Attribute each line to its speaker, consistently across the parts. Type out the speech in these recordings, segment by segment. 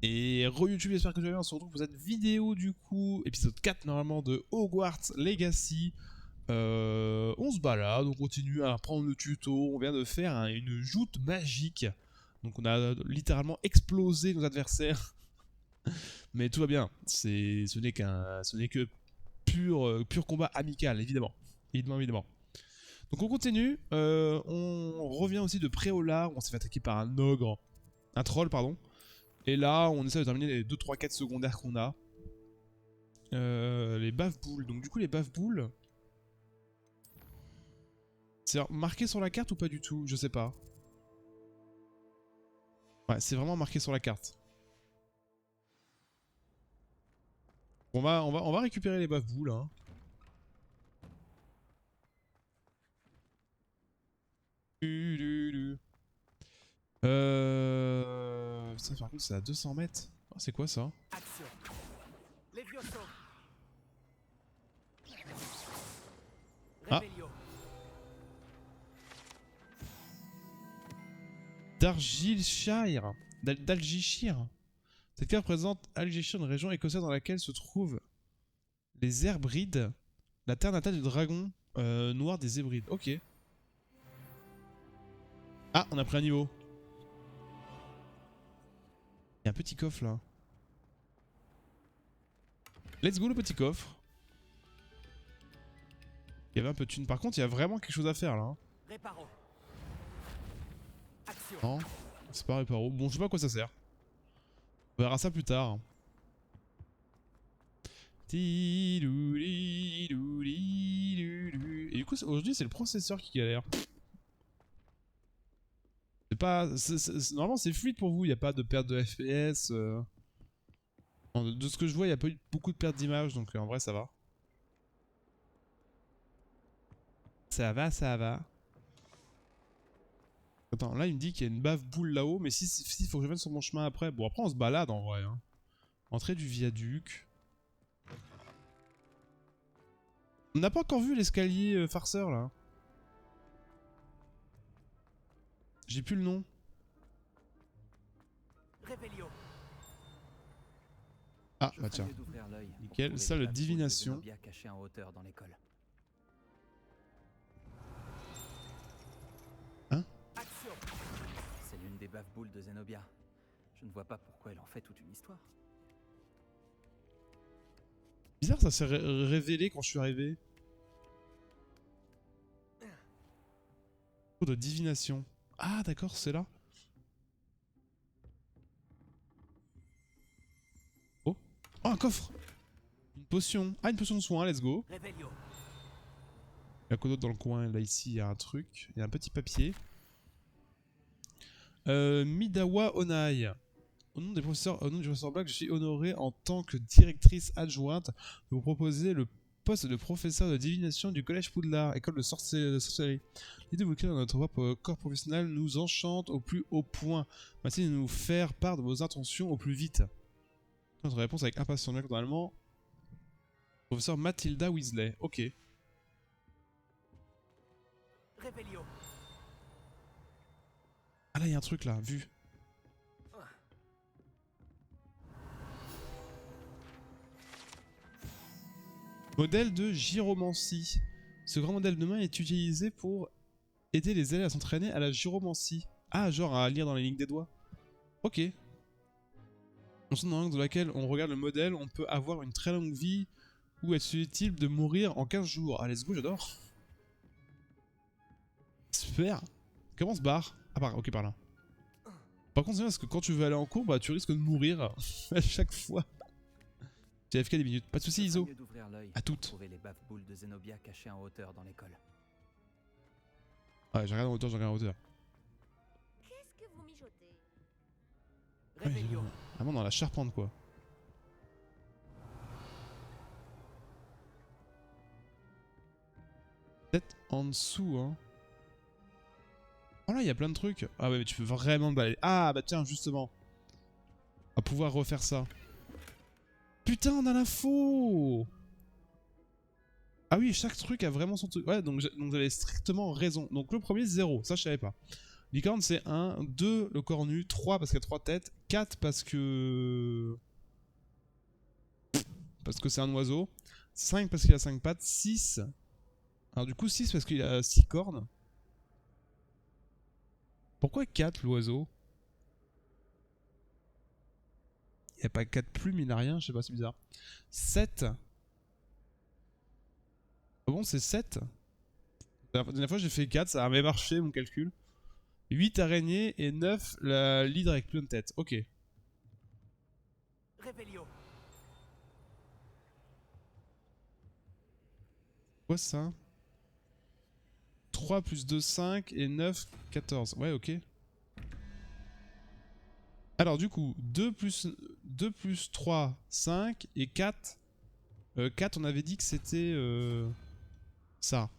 Speaker 1: Et re-YouTube, j'espère que vous allez bien. On se retrouve pour cette vidéo du coup, épisode 4 normalement de Hogwarts Legacy. On se balade, on continue à prendre le tuto. On vient de faire une joute magique. Donc on a littéralement explosé nos adversaires. Mais tout va bien. Ce n'est que pur combat amical, évidemment. Évidemment. Donc on continue. On revient aussi de Préola, où on s'est fait attaquer par un troll, pardon. Et là, on essaie de terminer les 2-3 quêtes secondaires qu'on a. Les bave-boules. Donc du coup, les bave-boules... C'est marqué sur la carte ou pas du tout? Je sais pas. Ouais, c'est vraiment marqué sur la carte. On va récupérer les bave-boules, hein. Ça par contre c'est à 200 mètres. Oh, c'est quoi ça? Ah. D'Algyshire. D'Algyshire. Cette carte représente Algyshire, une région écossaise dans laquelle se trouvent les Herbrides, la terre natale du dragon noir des Hébrides. Ok. Ah, on a pris un niveau. Il y a un petit coffre là. Let's go le petit coffre. Il y avait un peu de thune. Par contre, il y a vraiment quelque chose à faire là. Hein. Non, c'est pas réparo. Bon, je sais pas à quoi ça sert. On verra ça plus tard. Et du coup, aujourd'hui, c'est le processeur qui galère. C'est pas... Normalement, c'est fluide pour vous. Il n'y a pas de perte de FPS. De ce que je vois, il n'y a pas eu beaucoup de perte d'image. Donc en vrai, ça va. Ça va. Attends, là il me dit qu'il y a une bave boule là-haut, mais si faut que je vienne sur mon chemin après. Bon, après on se balade en vrai. Hein. Entrée du viaduc. On n'a pas encore vu l'escalier farceur là. J'ai plus le nom. Ah bah tiens. Nickel, ça le divination.
Speaker 2: C'est l'une des bave-boules de Zenobia. Je ne vois pas pourquoi elle en fait toute une histoire.
Speaker 1: Bizarre, ça s'est révélé quand je suis arrivé. Oh, de divination. Ah d'accord, c'est là. Oh. Oh, un coffre. Une potion. Ah, une potion de soin, let's go. Il y a quoi d'autre dans le coin? Là, ici, il y a un truc. Il y a un petit papier. Midawa Onai. Au nom du professeur Black, je suis honoré en tant que directrice adjointe de vous proposer le poste de professeur de divination du collège Poudlard, école de sorcellerie. L'idée de vous créer dans notre corps professionnel nous enchante au plus haut point. Merci de nous faire part de vos intentions au plus vite. Notre réponse avec impatience, normalement. Professeur Mathilda Weasley. Ok. Ah là, il y a un truc là, vu. Modèle de gyromancie. Ce grand modèle de main est utilisé pour aider les élèves à s'entraîner à la gyromancie. Ah, genre à lire dans les lignes des doigts. Ok. Dans une langue dans laquelle on regarde le modèle, on peut avoir une très longue vie ou être susceptible de mourir en 15 jours. Ah, let's go, j'adore. Super. Comment on se barre? Ah, ok, par là. Par contre, c'est bien parce que quand tu veux aller en cours, bah tu risques de mourir à chaque fois. J'ai AFK des minutes. Pas de soucis, Iso. À toutes. Ouais, j'ai rien en hauteur, j'ai rien en hauteur.
Speaker 3: Qu'est-ce que vous mijotez?
Speaker 1: Ouais, vraiment dans la charpente, quoi. Peut-être en dessous, hein. Oh là, il y a plein de trucs. Ah ouais, mais tu peux vraiment te balader. Ah bah tiens, justement. On va pouvoir refaire ça. Putain, on a l'info! Ah oui, chaque truc a vraiment son truc. Ouais, donc vous avez strictement raison. Donc le premier, 0. Ça, je savais pas. Licorne, c'est 1. 2, le corps nu. 3, parce qu'il y a 3 têtes. 4 parce que... Parce que c'est un oiseau. 5 parce qu'il a 5 pattes. 6. Alors du coup 6 parce qu'il a 6 cornes. Pourquoi 4 l'oiseau? Il n'y a pas 4 plumes, il n'a rien, je sais pas, c'est bizarre. 7. Ah bon, c'est 7? La dernière fois j'ai fait 4, ça avait marché mon calcul. 8 araignées et 9 l'hydre avec plein de têtes. Ok.
Speaker 2: Revelio.
Speaker 1: Quoi ça? 3 plus 2, 5 et 9, 14. Ouais, ok. Alors du coup, 2 plus 3, 5 et 4. 4 on avait dit que c'était ça.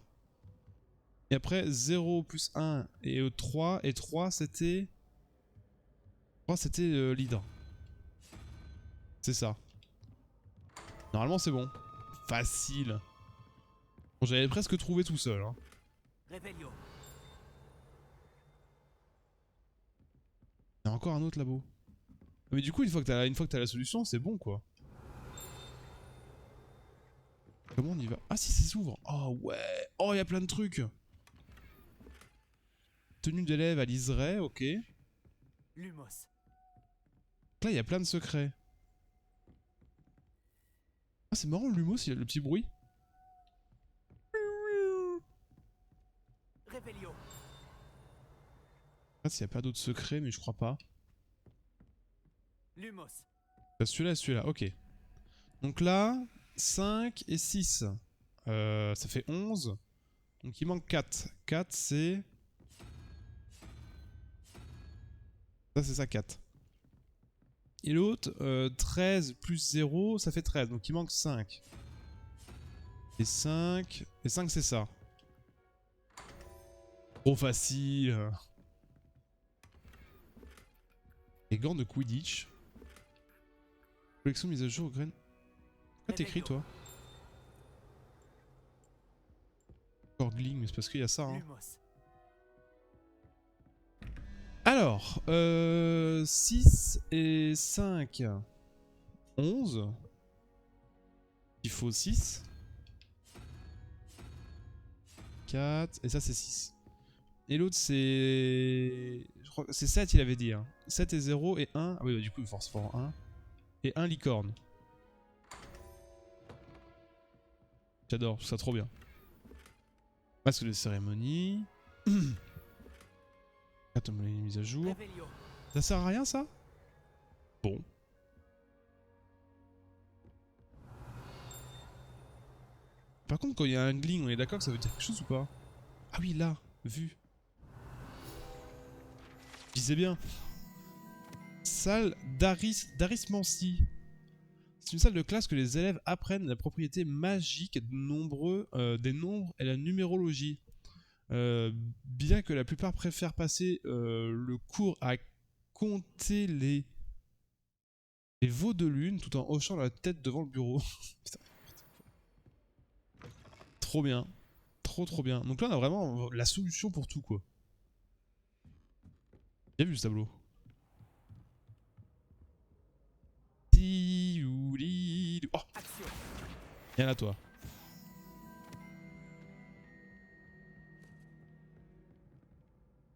Speaker 1: Et après 0 plus 1 et 3. Et 3 c'était... 3 c'était l'hydre. C'est ça. Normalement c'est bon. Facile. Bon, j'avais presque trouvé tout seul. Hein.
Speaker 2: Revelio.
Speaker 1: Il y a encore un autre là-bas. Mais du coup, une fois que t'as la solution, c'est bon quoi. Comment on y va? Ah si, ça s'ouvre. Oh ouais. Oh, il y a plein de trucs. Tenue d'élève à Liseré, ok.
Speaker 2: Lumos.
Speaker 1: Là, il y a plein de secrets. Ah, c'est marrant, Lumos, il y a le petit bruit.
Speaker 2: Revelio.
Speaker 1: Je sais pas s'il n'y a pas d'autres secrets, mais je crois pas.
Speaker 2: Lumos.
Speaker 1: Celui-là et celui-là, ok. Donc là, 5 et 6. Ça fait 11. Donc il manque 4. 4, c'est... Ça, c'est ça, 4. Et l'autre, 13 plus 0, ça fait 13. Donc il manque 5. Et 5... Et 5, c'est ça. Trop facile. Les gants de Quidditch. Collection mise à jour, graines. Pourquoi t'écris, toi? Gorgling, mais c'est parce qu'il y a ça, hein.
Speaker 2: Lumos.
Speaker 1: Alors, 6 et 5, 11. Il faut 6. 4, et ça c'est 6. Et l'autre c'est... Je crois que c'est 7 il avait dit. Hein. 7 et 0 et 1. Ah oui, bah, du coup il force fort 1. Et 1 licorne. J'adore, ça trop bien. Masque de cérémonie. Attends, mais les mises à jour.
Speaker 2: Revelio.
Speaker 1: Ça sert à rien ça? Bon. Par contre, quand il y a un gling, on est d'accord que ça veut dire quelque chose ou pas? Ah oui, là, vu. Je disais bien. Salle d'Arismancie. C'est une salle de classe que les élèves apprennent la propriété magique des nombres et la numérologie. Bien que la plupart préfèrent passer le cours à compter les veaux de lune tout en hochant la tête devant le bureau. Putain. Trop bien. Trop bien. Donc là on a vraiment la solution pour tout quoi. Bien vu ce tableau. Oh,
Speaker 2: Action.
Speaker 1: viens là toi.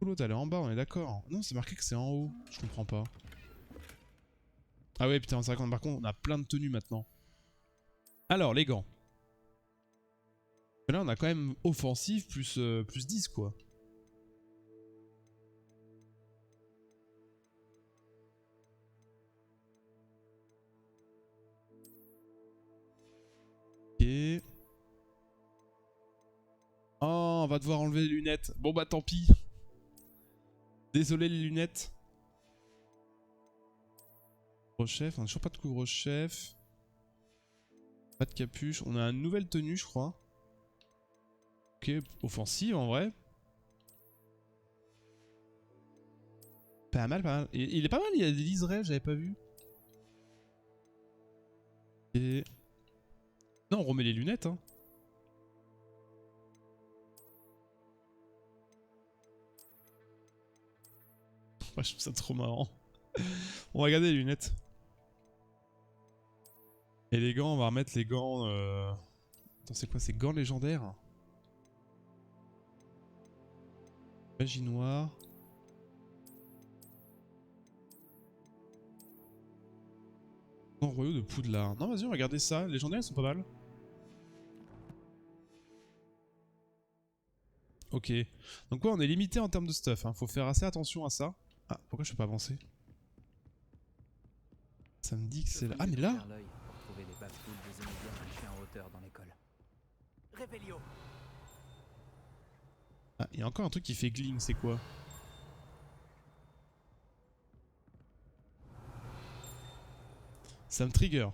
Speaker 1: L'autre elle est en bas, on est d'accord. Non, c'est marqué que c'est en haut. Je comprends pas. Ah ouais, putain, c'est vrai qu'on par contre, on a plein de tenues maintenant. Alors, les gants. Là, on a quand même offensive plus 10, quoi. Ok. Oh, on va devoir enlever les lunettes. Bon bah tant pis. Désolé les lunettes. Couvre-chef, on n'a toujours pas de couvre-chef. Pas de capuche. On a une nouvelle tenue, je crois. Ok, offensive en vrai. Pas mal, pas mal. Il est pas mal, il y a des liserés, j'avais pas vu. Et... Non, on remet les lunettes, hein. Ouais, je trouve ça trop marrant. On va regarder les lunettes. Et les gants, on va remettre les gants... Attends, c'est quoi? C'est gants légendaires? Magie noire. Gants royaux de Poudlard. Non, vas-y, on va regarder ça. Les légendaires, ils sont pas mal. Ok. Donc ouais, on est limité en termes de stuff. Hein. Faut faire assez attention à ça. Ah, pourquoi je peux pas avancer? Ça me dit que c'est là. Ah, mais là?
Speaker 2: Pour trouver les bafouilles des Zénobiens cachés en hauteur dans l'école. Révélio.
Speaker 1: Ah, il y a encore un truc qui fait gling, c'est quoi? Ça me trigger.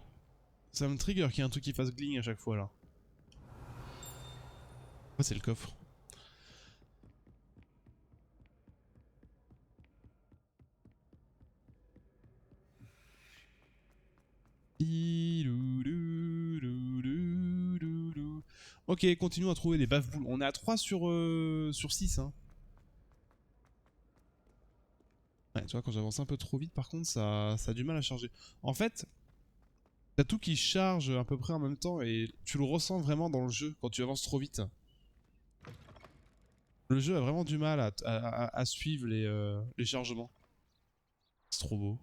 Speaker 1: Ça me trigger qu'il y ait un truc qui fasse gling à chaque fois là. Ah, c'est le coffre. Ok, continuons à trouver des bafs boules. On est à 3 sur 6. Hein. Ouais, tu vois, quand j'avance un peu trop vite, par contre, ça a du mal à charger. En fait, t'as tout qui charge à peu près en même temps et tu le ressens vraiment dans le jeu quand tu avances trop vite. Le jeu a vraiment du mal à suivre les chargements. C'est trop beau.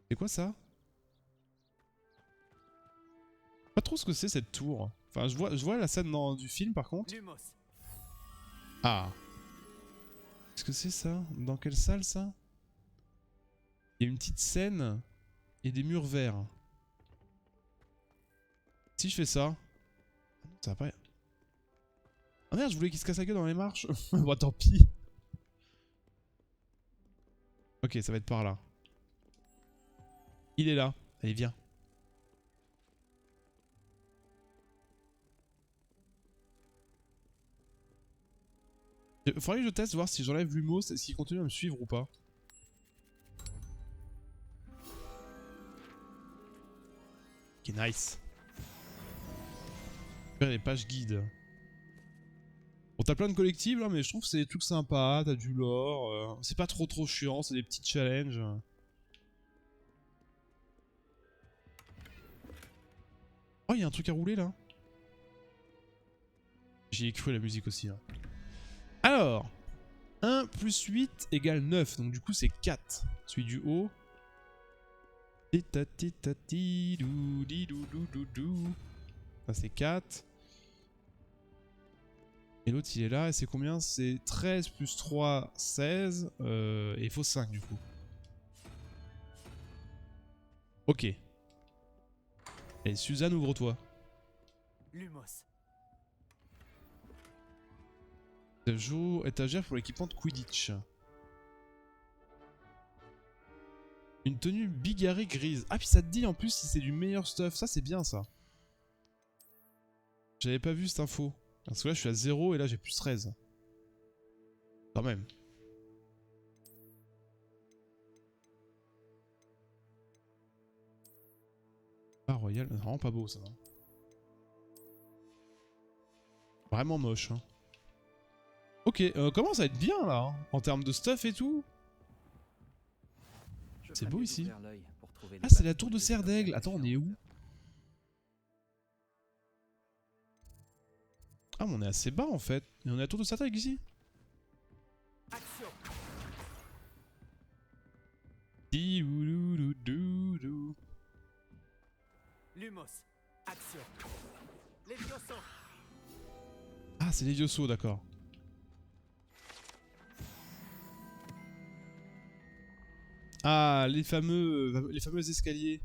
Speaker 1: C'est quoi ça? Pas trop ce que c'est cette tour. Enfin, je vois la scène du film par contre.
Speaker 2: Lumos.
Speaker 1: Ah. Qu'est-ce que c'est ça? Dans quelle salle ça? Il y a une petite scène et des murs verts. Si je fais ça... Ça va pas... Ah merde, je voulais qu'il se casse la gueule dans les marches. Bon, tant pis. Ok, ça va être par là. Il est là. Allez, viens. Faudrait que je teste voir si j'enlève l'humos, est-ce qu'il continue à me suivre ou pas. Ok, nice. Faire les pages guides. Bon, t'as plein de collectibles, hein, mais je trouve que c'est des trucs sympas, t'as du lore, c'est pas trop chiant, c'est des petits challenges. Oh, il y a un truc à rouler là. J'y ai cru la musique aussi. Hein. Alors, 1 plus 8 égale 9, donc du coup c'est 4. Celui du haut. Ça c'est 4. Et l'autre il est là, et c'est combien? C'est 13 plus 3, 16. Et il faut 5 du coup. Ok. Et Suzanne, ouvre-toi.
Speaker 2: Lumos.
Speaker 1: Étagère pour l'équipement de Quidditch. Une tenue bigarrée grise. Ah, puis ça te dit en plus si c'est du meilleur stuff. Ça, c'est bien ça. J'avais pas vu cette info. Parce que là, je suis à 0 et là, j'ai plus 13. Quand même. Ah, royal. C'est vraiment pas beau ça. Hein. Vraiment moche. Hein. Ok, commence à être bien là. Hein, en termes de stuff et tout. C'est beau ici. Ah, c'est la tour de Serre d'Aigle. Attends, on est où? Ah, mais on est assez bas en fait. Et on est à la tour de Serre d'Aigle ici.
Speaker 2: Action. Lumos. Action. Levioso.
Speaker 1: Ah, c'est Levioso, d'accord. Ah, les fameux escaliers.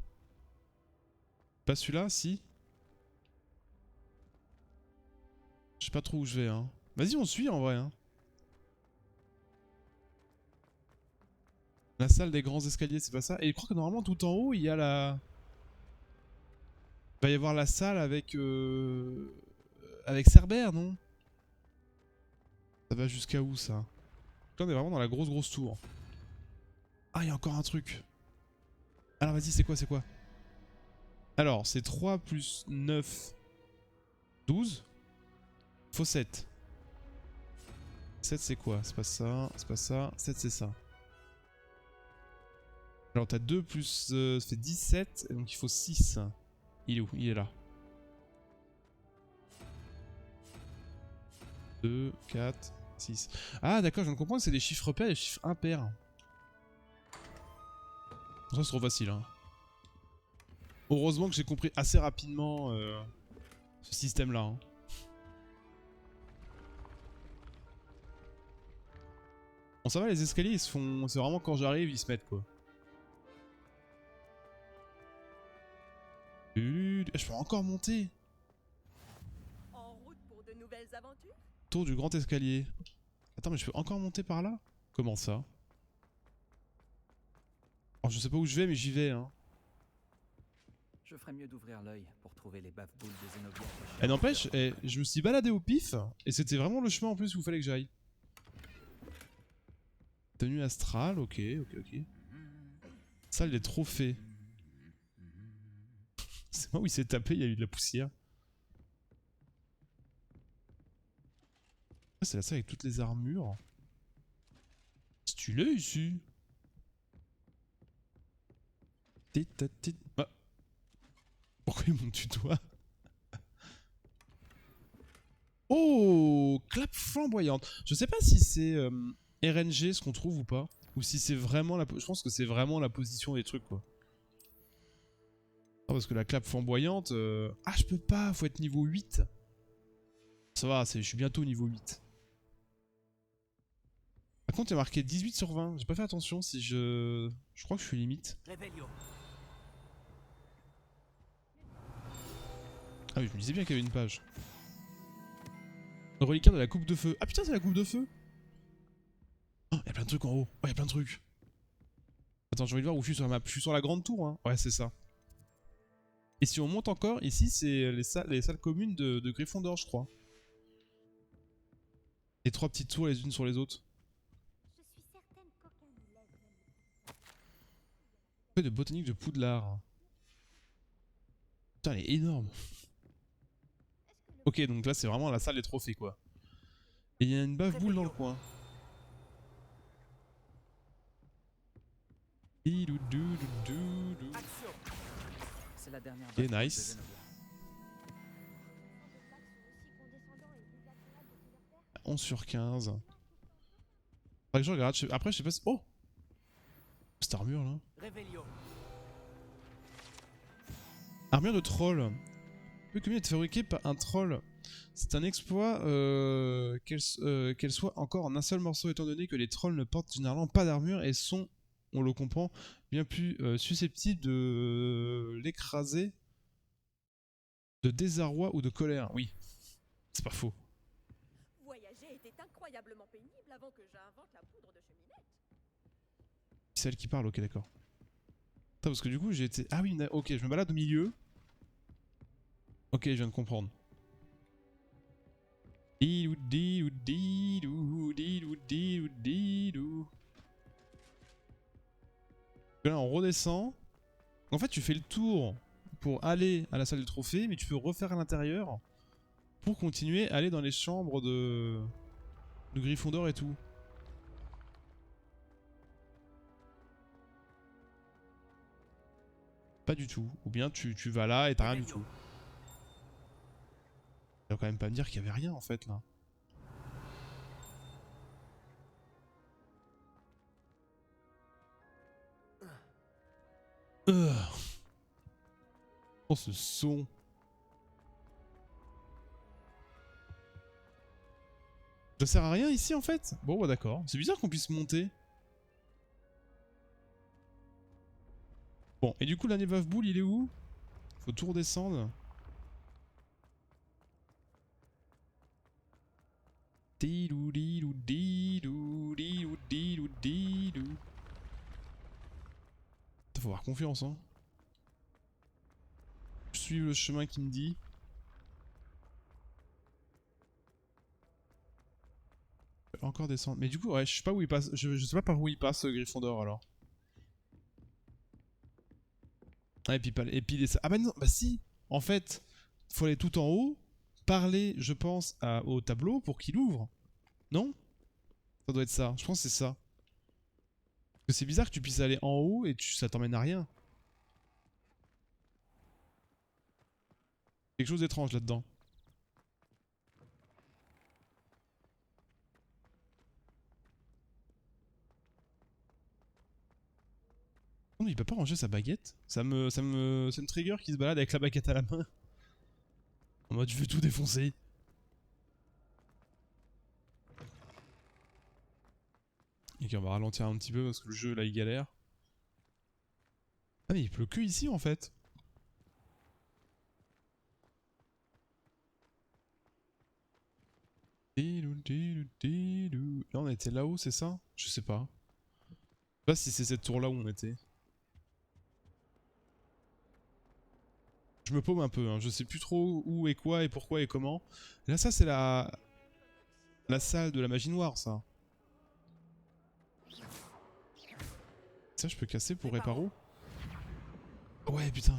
Speaker 1: Pas celui-là, si. Je sais pas trop où je vais, hein. Vas-y, on suit en vrai, hein. La salle des grands escaliers, c'est pas ça? Et je crois que normalement, tout en haut, il y a la... Il va y avoir la salle avec... Avec Cerbère, non? Ça va jusqu'à où, ça? Là, on est vraiment dans la grosse tour. Ah, il y a encore un truc. Alors, vas-y, c'est quoi? Alors, c'est 3 plus 9... 12. Faut 7. 7 c'est quoi? C'est pas ça, c'est pas ça. 7 c'est ça. Alors t'as 2 plus... ça fait 17, donc il faut 6. Il est où? Il est là. 2, 4, 6. Ah d'accord, je viens de comprendre que c'est des chiffres pairs et des chiffres impairs. Ça c'est trop facile. Hein. Heureusement que j'ai compris assez rapidement ce système là. Hein. Bon ça va, les escaliers ils se font... C'est vraiment quand j'arrive ils se mettent quoi. Je peux encore monter.
Speaker 3: En route pour de nouvelles aventures?
Speaker 1: Tour du grand escalier. Attends mais je peux encore monter par là? Comment ça? Alors je sais pas où je vais mais j'y vais hein.
Speaker 2: Je ferais mieux d'ouvrir l'œil pour trouver les baffe-boules de Zenobia.
Speaker 1: Eh n'empêche, je me suis baladé au pif et c'était vraiment le chemin en plus où il fallait que j'aille. Tenue astrale, ok. Salle des trophées. C'est moi où il s'est tapé, il y a eu de la poussière. Ah, c'est la salle avec toutes les armures. Stylé ici. Ah. Pourquoi il me tutoie? Oh, clap flamboyante. Je sais pas si c'est RNG ce qu'on trouve ou pas. Ou si c'est vraiment la... Je pense que c'est vraiment la position des trucs quoi. Non, parce que la clap flamboyante... Ah je peux pas, faut être niveau 8. Ça va, je suis bientôt niveau 8. Par contre il y a marqué 18 sur 20. J'ai pas fait attention si je... Je crois que je suis limite. Ah oui, je me disais bien qu'il y avait une page. Le reliquat de la coupe de feu. Ah putain, c'est la coupe de feu. Oh, y a plein de trucs en haut. Oh, y a plein de trucs. Attends, j'ai envie de voir où je suis sur la map. Je suis sur la grande tour, hein. Ouais, c'est ça. Et si on monte encore, ici, c'est les salles communes de Gryffondor, je crois. Les 3 petites tours les unes sur les autres.
Speaker 3: Je suis certaine qu'aucun élève ne
Speaker 1: Feuille de botanique de Poudlard. Putain, elle est énorme. Ok, donc là, c'est vraiment la salle des trophées, quoi. Et il y a une baffe boule dans le coin.
Speaker 2: C'est la dernière
Speaker 1: Et
Speaker 2: baffe-boule
Speaker 1: nice.
Speaker 2: de Zenobia.
Speaker 1: 11 sur 15. Faudrait que je regarde. Après, je sais pas si... Oh! Cette armure, là. Armure de troll. Le commune est fabriquée par un troll. C'est un exploit qu'elle soit encore en un seul morceau étant donné que les trolls ne portent généralement pas d'armure et sont, on le comprend, bien plus susceptibles de l'écraser de désarroi ou de colère. Oui, c'est pas faux.
Speaker 3: Voyager était incroyablement pénible avant que j'invente la poudre de cheminette.
Speaker 1: C'est elle qui parle, ok d'accord. Attends, parce que du coup j'ai été... Ah oui, ok, je me balade au milieu. Ok, je viens de comprendre. Là on redescend. En fait tu fais le tour pour aller à la salle du trophée, mais tu peux refaire à l'intérieur pour continuer à aller dans les chambres de Gryffondor et tout. Pas du tout. Ou bien tu vas là et t'as rien du tout. Il va quand même pas me dire qu'il y avait rien en fait là. Oh ce son. Ça sert à rien ici en fait? Bon bah d'accord. C'est bizarre qu'on puisse monter. Bon, et du coup l'année baffe boule il est où? Faut tout redescendre. Faut avoir confiance hein. Je suis le chemin qui me dit. Encore descendre. Mais du coup ouais je sais pas où il passe. Je sais pas par où il passe Gryffondor alors. Ah, et puis les... Ah bah non, bah si. En fait, faut aller tout en haut. Parler, je pense, au tableau pour qu'il ouvre. Non? Ça doit être ça. Je pense que c'est ça. Parce que c'est bizarre que tu puisses aller en haut et ça t'emmène à rien. Quelque chose d'étrange là-dedans. Non, il peut pas ranger sa baguette. Ça me trigger qui se balade avec la baguette à la main. En mode, je veux tout défoncer. Ok, on va ralentir un petit peu parce que le jeu là il galère. Ah mais il pleut que ici en fait. Là on était là-haut, c'est ça? Je sais pas. Je sais pas si c'est cette tour là où on était. Je me paume un peu, hein. Je sais plus trop où et quoi et pourquoi et comment. Là ça c'est la salle de la magie noire ça. Ça je peux casser pour réparer. Ouais putain.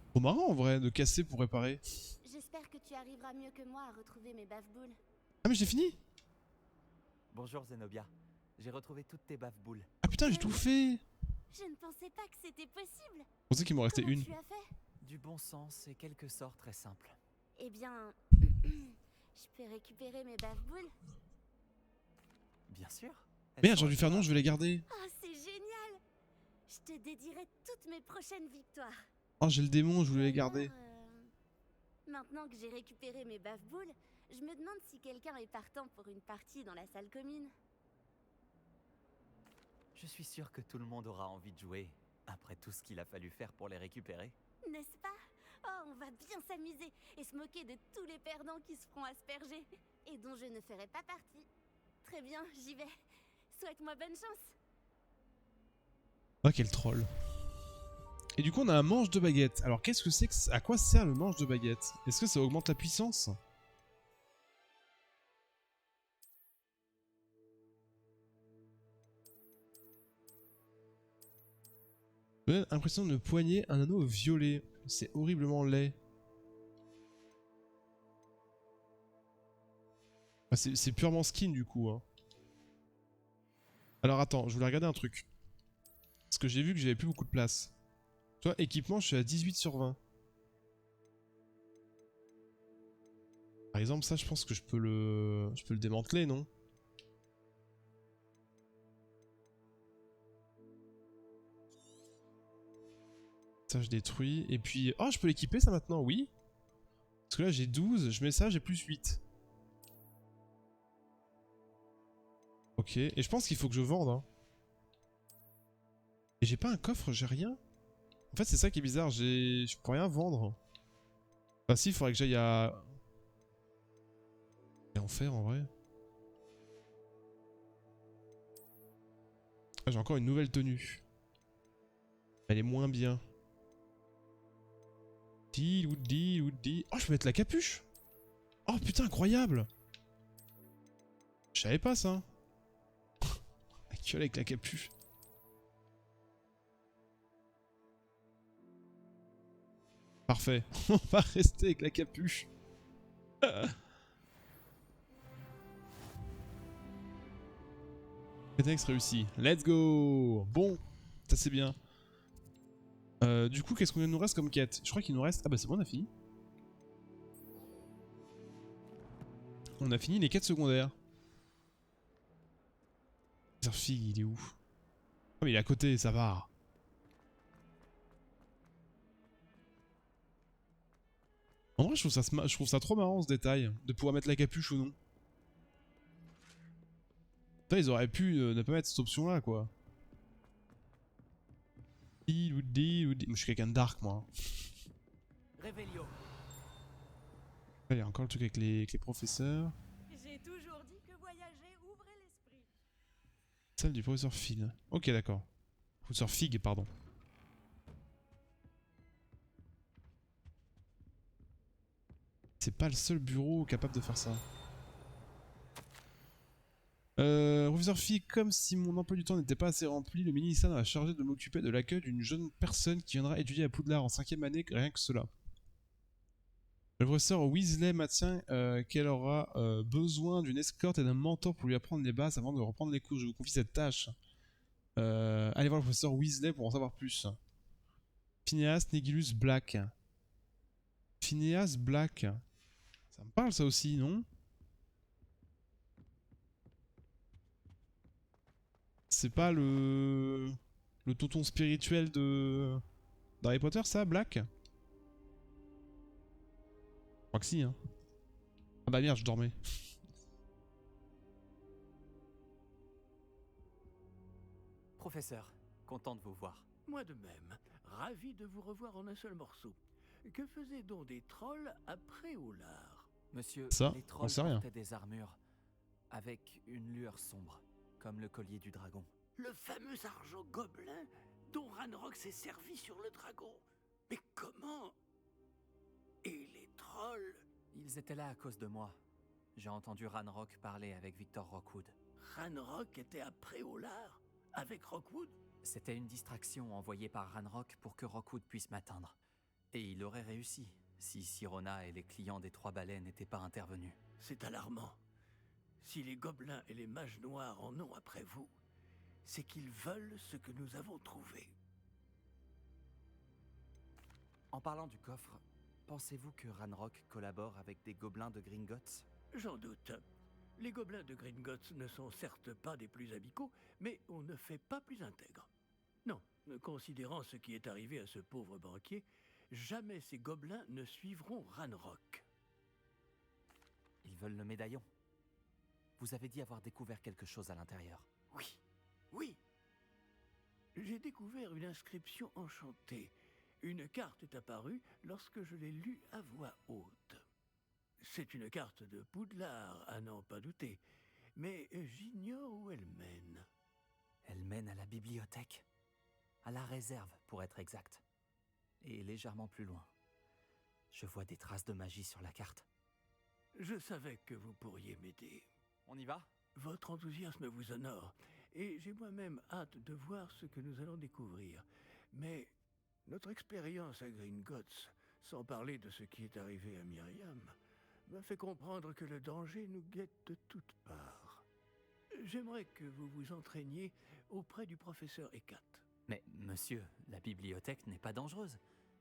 Speaker 1: Trop marrant en vrai de casser pour réparer.
Speaker 4: J'espère que tu arriveras mieux que moi à retrouver mes bave-boules.
Speaker 1: Ah mais j'ai fini.
Speaker 2: Bonjour Zenobia. J'ai retrouvé toutes tes bave-boules.
Speaker 1: Ah putain j'ai tout fait.
Speaker 4: Je ne pensais pas que c'était possible.
Speaker 1: Je pensais qu'il m'en restait
Speaker 4: Comment
Speaker 1: une.
Speaker 4: tu as fait?
Speaker 2: Du bon sens et quelques sorts très simples.
Speaker 4: Eh bien, je peux récupérer mes bave-boules?
Speaker 2: Bien sûr.
Speaker 1: Merde, j'aurais dû faire non, je vais les garder.
Speaker 4: Oh, c'est génial! Je te dédierai toutes mes prochaines victoires.
Speaker 1: Oh j'ai le démon, je voulais les garder.
Speaker 4: Maintenant que j'ai récupéré mes bave-boules, je me demande si quelqu'un est partant pour une partie dans la salle commune.
Speaker 2: Je suis sûr que tout le monde aura envie de jouer, après tout ce qu'il a fallu faire pour les récupérer.
Speaker 4: N'est-ce pas? Oh, on va bien s'amuser et se moquer de tous les perdants qui se feront asperger et dont je ne ferai pas partie. Très bien, j'y vais. Souhaite-moi bonne chance.
Speaker 1: Oh quel troll. Et du coup on a un manche de baguette. Alors qu'est-ce que c'est que... À quoi sert le manche de baguette? Est-ce que ça augmente la puissance? J'ai l'impression de poigner un anneau violet. C'est horriblement laid. Ah, c'est purement skin du coup. Hein. Alors attends, je voulais regarder un truc. Parce que j'ai vu que j'avais plus beaucoup de place. Tu vois, équipement, je suis à 18 sur 20. Par exemple, ça, je pense que je peux le démanteler, non? Ça, je détruis. Et puis... Oh, je peux l'équiper, ça, maintenant, oui. Parce que là, j'ai 12. Je mets ça, j'ai plus 8. Ok. Et je pense qu'il faut que je vende, hein. Et j'ai pas un coffre, j'ai rien. En fait, c'est ça qui est bizarre. Je peux rien vendre. Enfin, si, il faudrait que j'aille à... Et en faire, en vrai. Ah, j'ai encore une nouvelle tenue. Elle est moins bien. Oh, je peux mettre la capuche. Oh, putain, incroyable. Je savais pas, ça. La gueule avec la capuche. Parfait. On va rester avec la capuche. Prétexte réussi. Let's go. Bon, ça c'est bien. Du coup, qu'est-ce qu'on nous reste comme quête? Je crois qu'il nous reste... Ah bah c'est bon, on a fini. On a fini les quêtes secondaires. Fig, il est où? Oh mais il est à côté, ça va. En vrai, je trouve ça trop marrant ce détail, de pouvoir mettre la capuche ou non. Putain, ils auraient pu ne pas mettre cette option là, quoi. Moi, je suis quelqu'un de dark, moi.
Speaker 2: Revelio.
Speaker 1: Il y a encore le truc avec les professeurs.
Speaker 3: J'ai toujours dit que voyager ouvrait l'esprit.
Speaker 1: Salle du professeur Phil. Ok, d'accord. Professeur Fig, pardon. C'est pas le seul bureau capable de faire ça. Professeur Fig, comme si mon emploi du temps n'était pas assez rempli, le ministère m'a chargé de m'occuper de l'accueil d'une jeune personne qui viendra étudier à Poudlard en 5ème année, rien que cela. Le professeur Weasley maintient qu'elle aura besoin d'une escorte et d'un mentor pour lui apprendre les bases avant de reprendre les cours. Je vous confie cette tâche. Allez voir le professeur Weasley pour en savoir plus. Phineas Nigilus Black. Phineas Black. Ça me parle ça aussi, non? C'est pas le tonton spirituel de d'Harry Potter, ça, Black? Je crois que si, hein. Ah bah merde, je dormais.
Speaker 2: Professeur, content de vous voir.
Speaker 5: Moi de même, ravi de vous revoir en un seul morceau. Que faisaient donc des trolls après Oulard?
Speaker 2: Monsieur,
Speaker 1: Ça,
Speaker 2: les
Speaker 1: on
Speaker 2: trolls
Speaker 1: sait rien.
Speaker 2: portaient des armures avec une lueur sombre, comme le collier du dragon.
Speaker 5: Le fameux argent gobelin dont Ranrock s'est servi sur le dragon. Mais comment? Et les trolls?
Speaker 2: Ils étaient là à cause de moi. J'ai entendu Ranrock parler avec Victor Rockwood.
Speaker 5: Ranrock était après Oulard? Avec Rockwood?
Speaker 2: C'était une distraction envoyée par Ranrock pour que Rockwood puisse m'atteindre. Et il aurait réussi, si Sirona et les clients des Trois Balais n'étaient pas intervenus.
Speaker 5: C'est alarmant. Si les gobelins et les mages noirs en ont après vous, c'est qu'ils veulent ce que nous avons trouvé.
Speaker 2: En parlant du coffre, pensez-vous que Ranrock collabore avec des gobelins de Gringotts?
Speaker 5: J'en doute. Les gobelins de Gringotts ne sont certes pas des plus amicaux, mais on ne fait pas plus intègre. Non, considérant ce qui est arrivé à ce pauvre banquier, jamais ces gobelins ne suivront Ranrock.
Speaker 2: Ils veulent le médaillon. Vous avez dit avoir découvert quelque chose à l'intérieur.
Speaker 5: Oui, oui. J'ai découvert une inscription enchantée. Une carte est apparue lorsque je l'ai lue à voix haute. C'est une carte de Poudlard, à n'en pas douter. Mais j'ignore où elle mène.
Speaker 2: Elle mène à la bibliothèque. À la réserve, pour être exact. Et légèrement plus loin. Je vois des traces de magie sur la carte.
Speaker 5: Je savais que vous pourriez m'aider.
Speaker 2: On y va?
Speaker 5: Votre enthousiasme vous honore, et j'ai moi-même hâte de voir ce que nous allons découvrir. Mais notre expérience à Gringotts, sans parler de ce qui est arrivé à Myriam, m'a fait comprendre que le danger nous guette de toutes parts. J'aimerais que vous vous entraîniez auprès du professeur Ekat.
Speaker 2: Mais, monsieur, la bibliothèque n'est pas dangereuse.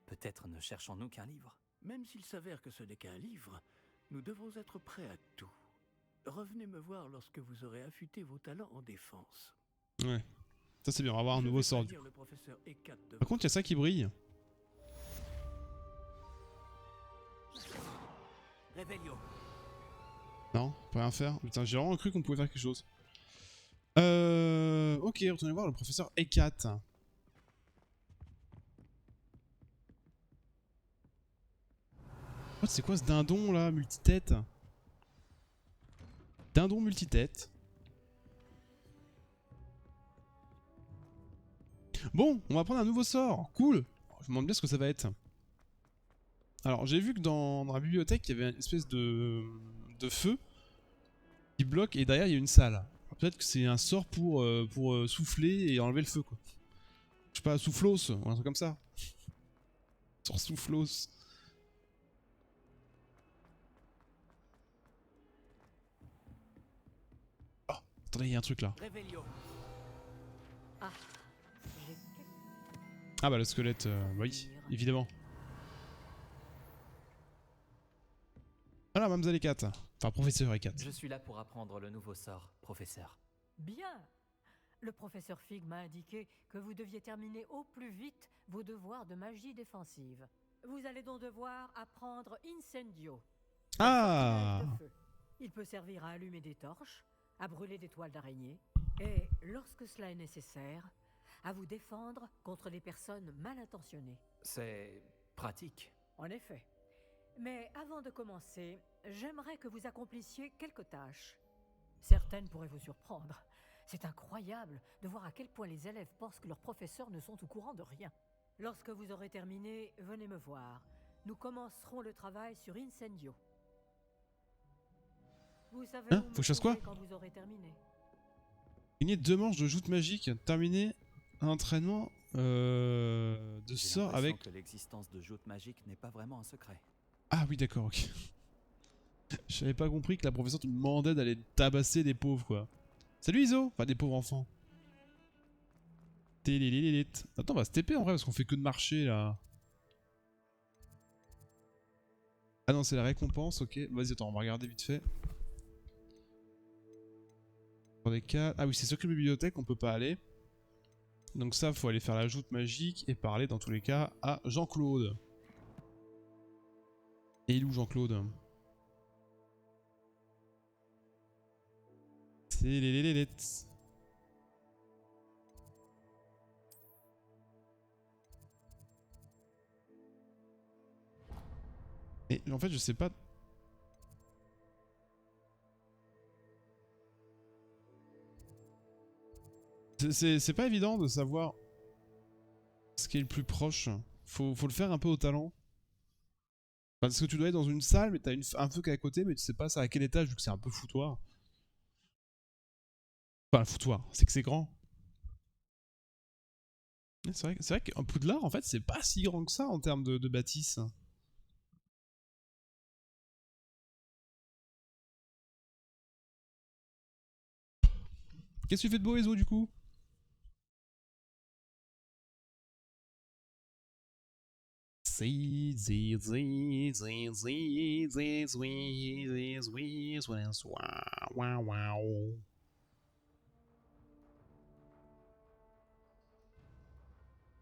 Speaker 2: Peut-être ne cherchons-nous qu'un livre.
Speaker 5: Même s'il s'avère que ce n'est qu'un livre, nous devons être prêts à tout. Revenez me voir lorsque vous aurez affûté vos talents en défense.
Speaker 1: Ouais. Ça c'est bien, on va avoir un
Speaker 5: Je
Speaker 1: nouveau
Speaker 5: vais
Speaker 1: sort.
Speaker 5: prévenir le professeur Ekat de
Speaker 1: Par contre, il y a ça qui brille.
Speaker 2: Revelio.
Speaker 1: Non, on peut rien faire. Putain, j'ai vraiment cru qu'on pouvait faire quelque chose. Ok, retournez voir le professeur Ekat. Oh, c'est quoi ce dindon là, multitête? Dindon multitête. Bon, on va prendre un nouveau sort. Cool. Je me demande bien ce que ça va être. Alors, j'ai vu que dans la bibliothèque, il y avait une espèce de feu qui bloque et derrière, il y a une salle. Peut-être que c'est un sort pour souffler et enlever le feu, quoi. Je sais pas, soufflos ou un truc comme ça. Sort soufflos. Oh, attendez, il y a un truc là.
Speaker 2: Revelio.
Speaker 6: Ah, j'ai
Speaker 1: Ah bah le squelette, oui, évidemment. Voilà, Mademoiselle Ekat. Enfin, professeur Ekat.
Speaker 2: Je suis là pour apprendre le nouveau sort, professeur.
Speaker 6: bien. Le professeur Fig m'a indiqué que vous deviez terminer au plus vite vos devoirs de magie défensive. Vous allez donc devoir apprendre Incendio.
Speaker 1: Ah!
Speaker 6: De feu. Il peut servir à allumer des torches, à brûler des toiles d'araignée, et, lorsque cela est nécessaire, à vous défendre contre les personnes mal intentionnées.
Speaker 2: C'est pratique.
Speaker 6: En effet. Mais avant de commencer, j'aimerais que vous accomplissiez quelques tâches. Certaines pourraient vous surprendre. C'est incroyable de voir à quel point les élèves pensent que leurs professeurs ne sont au courant de rien. Lorsque vous aurez terminé, venez me voir. Nous commencerons le travail sur Incendio. Vous savez
Speaker 1: Hein?
Speaker 6: où me
Speaker 1: Faut que je fasse quoi?
Speaker 6: trouver quand vous aurez terminé.
Speaker 1: Gagner 2 manches de joute magique. Terminer un entraînement de
Speaker 2: J'ai
Speaker 1: sort
Speaker 2: l'impression
Speaker 1: avec...
Speaker 2: que l'existence de joutes magiques n'est pas vraiment un secret.
Speaker 1: Ah oui, d'accord, ok. J'avais pas compris que la professeure te demandait d'aller tabasser des pauvres, quoi. Salut Iso! Enfin, des pauvres enfants. Télélélélit. Attends, on va se TP en vrai, parce qu'on fait que de marcher, là. Ah non, c'est la récompense, ok. Vas-y, attends, on va regarder vite fait. Pour les cas... Ah oui, c'est secret bibliothèque, on peut pas aller. Donc ça, faut aller faire la joute magique et parler, dans tous les cas, à Jean-Claude. Et il est où Jean-Claude? C'est les Et en fait, je sais pas. C'est pas évident de savoir ce qui est le plus proche. Faut le faire un peu au talent. Parce que tu dois être dans une salle, mais t'as un feu qui est à côté, mais tu sais pas ça à quel étage, vu que c'est un peu foutoir. Enfin, foutoir, c'est que c'est grand. C'est vrai qu'un Poudlard, en fait, c'est pas si grand que ça en termes de bâtisse. Qu'est-ce que tu fais de beau, Ezo, du coup?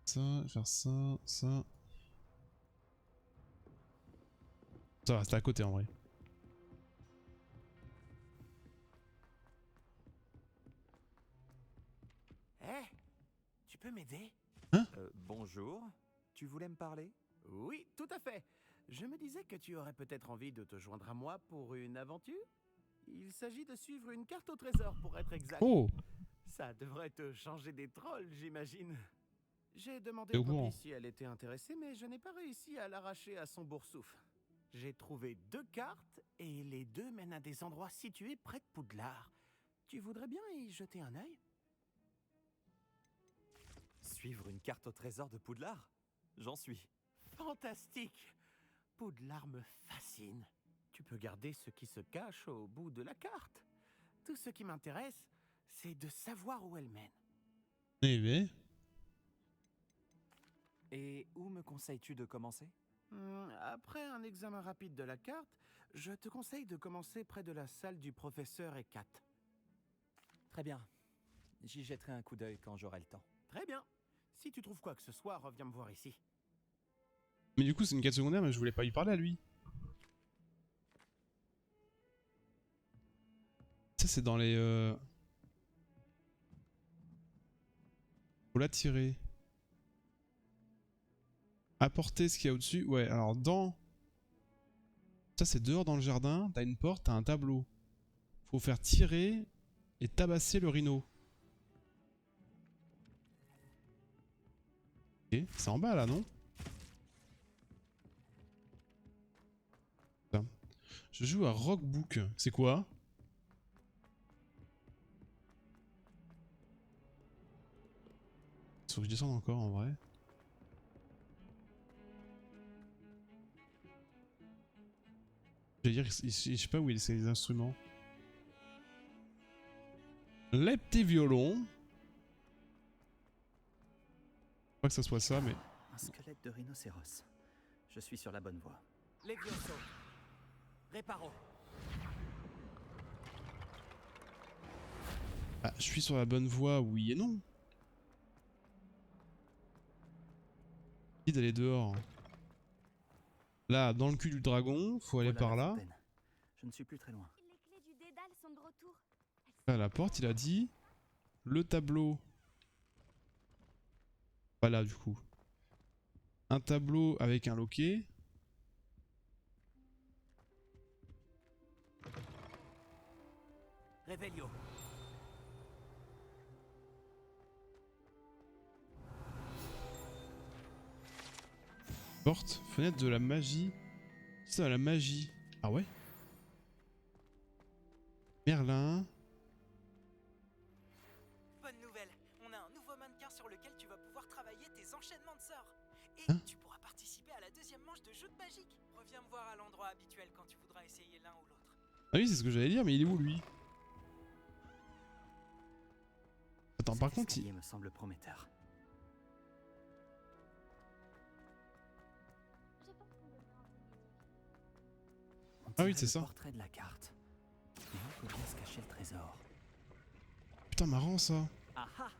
Speaker 1: Ça, faire ça, ça. Ça va, c'était à côté en vrai.
Speaker 2: Hé, tu peux m'aider?
Speaker 1: Hein?
Speaker 2: Bonjour. Tu voulais me parler?
Speaker 5: Oui, tout à fait. Je me disais que tu aurais peut-être envie de te joindre à moi pour une aventure. Il s'agit de suivre une carte au trésor, pour être exact.
Speaker 1: Oh!
Speaker 5: Ça devrait te changer des trolls, j'imagine. J'ai demandé
Speaker 1: T'es
Speaker 5: au
Speaker 1: au courant?
Speaker 5: Poppy si elle était intéressée, mais je n'ai pas réussi à l'arracher à son boursouf. J'ai trouvé 2 cartes, et les 2 mènent à des endroits situés près de Poudlard. Tu voudrais bien y jeter un œil?
Speaker 2: Suivre une carte au trésor de Poudlard? J'en suis.
Speaker 5: Fantastique! Poudlard me fascine. Tu peux garder ce qui se cache au bout de la carte. Tout ce qui m'intéresse, c'est de savoir où elle mène.
Speaker 1: Eh ben.
Speaker 2: Et où me conseilles-tu de commencer?
Speaker 5: Après un examen rapide de la carte, je te conseille de commencer près de la salle du professeur Ekat.
Speaker 2: Très bien. J'y jetterai un coup d'œil quand j'aurai le temps.
Speaker 5: Très bien. Si tu trouves quoi que ce soit, reviens me voir ici.
Speaker 1: Mais du coup, c'est une quête secondaire, mais je voulais pas lui parler à lui. Ça, c'est dans les. Faut l'attirer. Apporter ce qu'il y a au-dessus. Ouais, alors dans. Ça, c'est dehors dans le jardin. T'as une porte, t'as un tableau. Faut faire tirer et tabasser le rhino. Ok, c'est en bas là, non? Putain. Je joue à Rockbook. C'est quoi? Faut que je descende encore en vrai. Je veux dire, je sais pas où il est les instruments. Lepté-violon. Pas que ça soit ça, mais.
Speaker 2: Un squelette de rhinocéros. Je suis sur la bonne voie.
Speaker 5: Levioso. Reparo.
Speaker 1: Ah, je suis sur la bonne voie, oui et non. Qui d'aller dehors? Là, dans le cul du dragon, faut aller
Speaker 2: Voilà
Speaker 1: par
Speaker 2: la
Speaker 1: là.
Speaker 2: fontaine. Je ne suis plus très loin.
Speaker 4: Les clés du dédale sont de retour.
Speaker 1: Là, à la porte, il a dit. Le tableau. Pas là, du coup. Un tableau avec un loquet.
Speaker 5: Revelio.
Speaker 1: Porte, fenêtre de la magie. C'est ça, la magie. Ah ouais? Merlin.
Speaker 7: Bonne nouvelle, on a un nouveau mannequin sur lequel tu vas pouvoir travailler tes enchaînements de sorts. Et
Speaker 1: Hein?
Speaker 7: tu pourras participer à la la deuxième manche de joute magique. Reviens me voir à l'endroit habituel quand tu voudras essayer l'un ou l'autre.
Speaker 1: Ah oui, c'est ce que j'allais dire, mais il est où lui? Attends, par contre,
Speaker 2: il me semble prometteur.
Speaker 1: Ah oui, c'est ça.
Speaker 2: Portrait de la carte. Et on peut bien se cacher le trésor.
Speaker 1: Putain, marrant ça.
Speaker 2: Ah ah!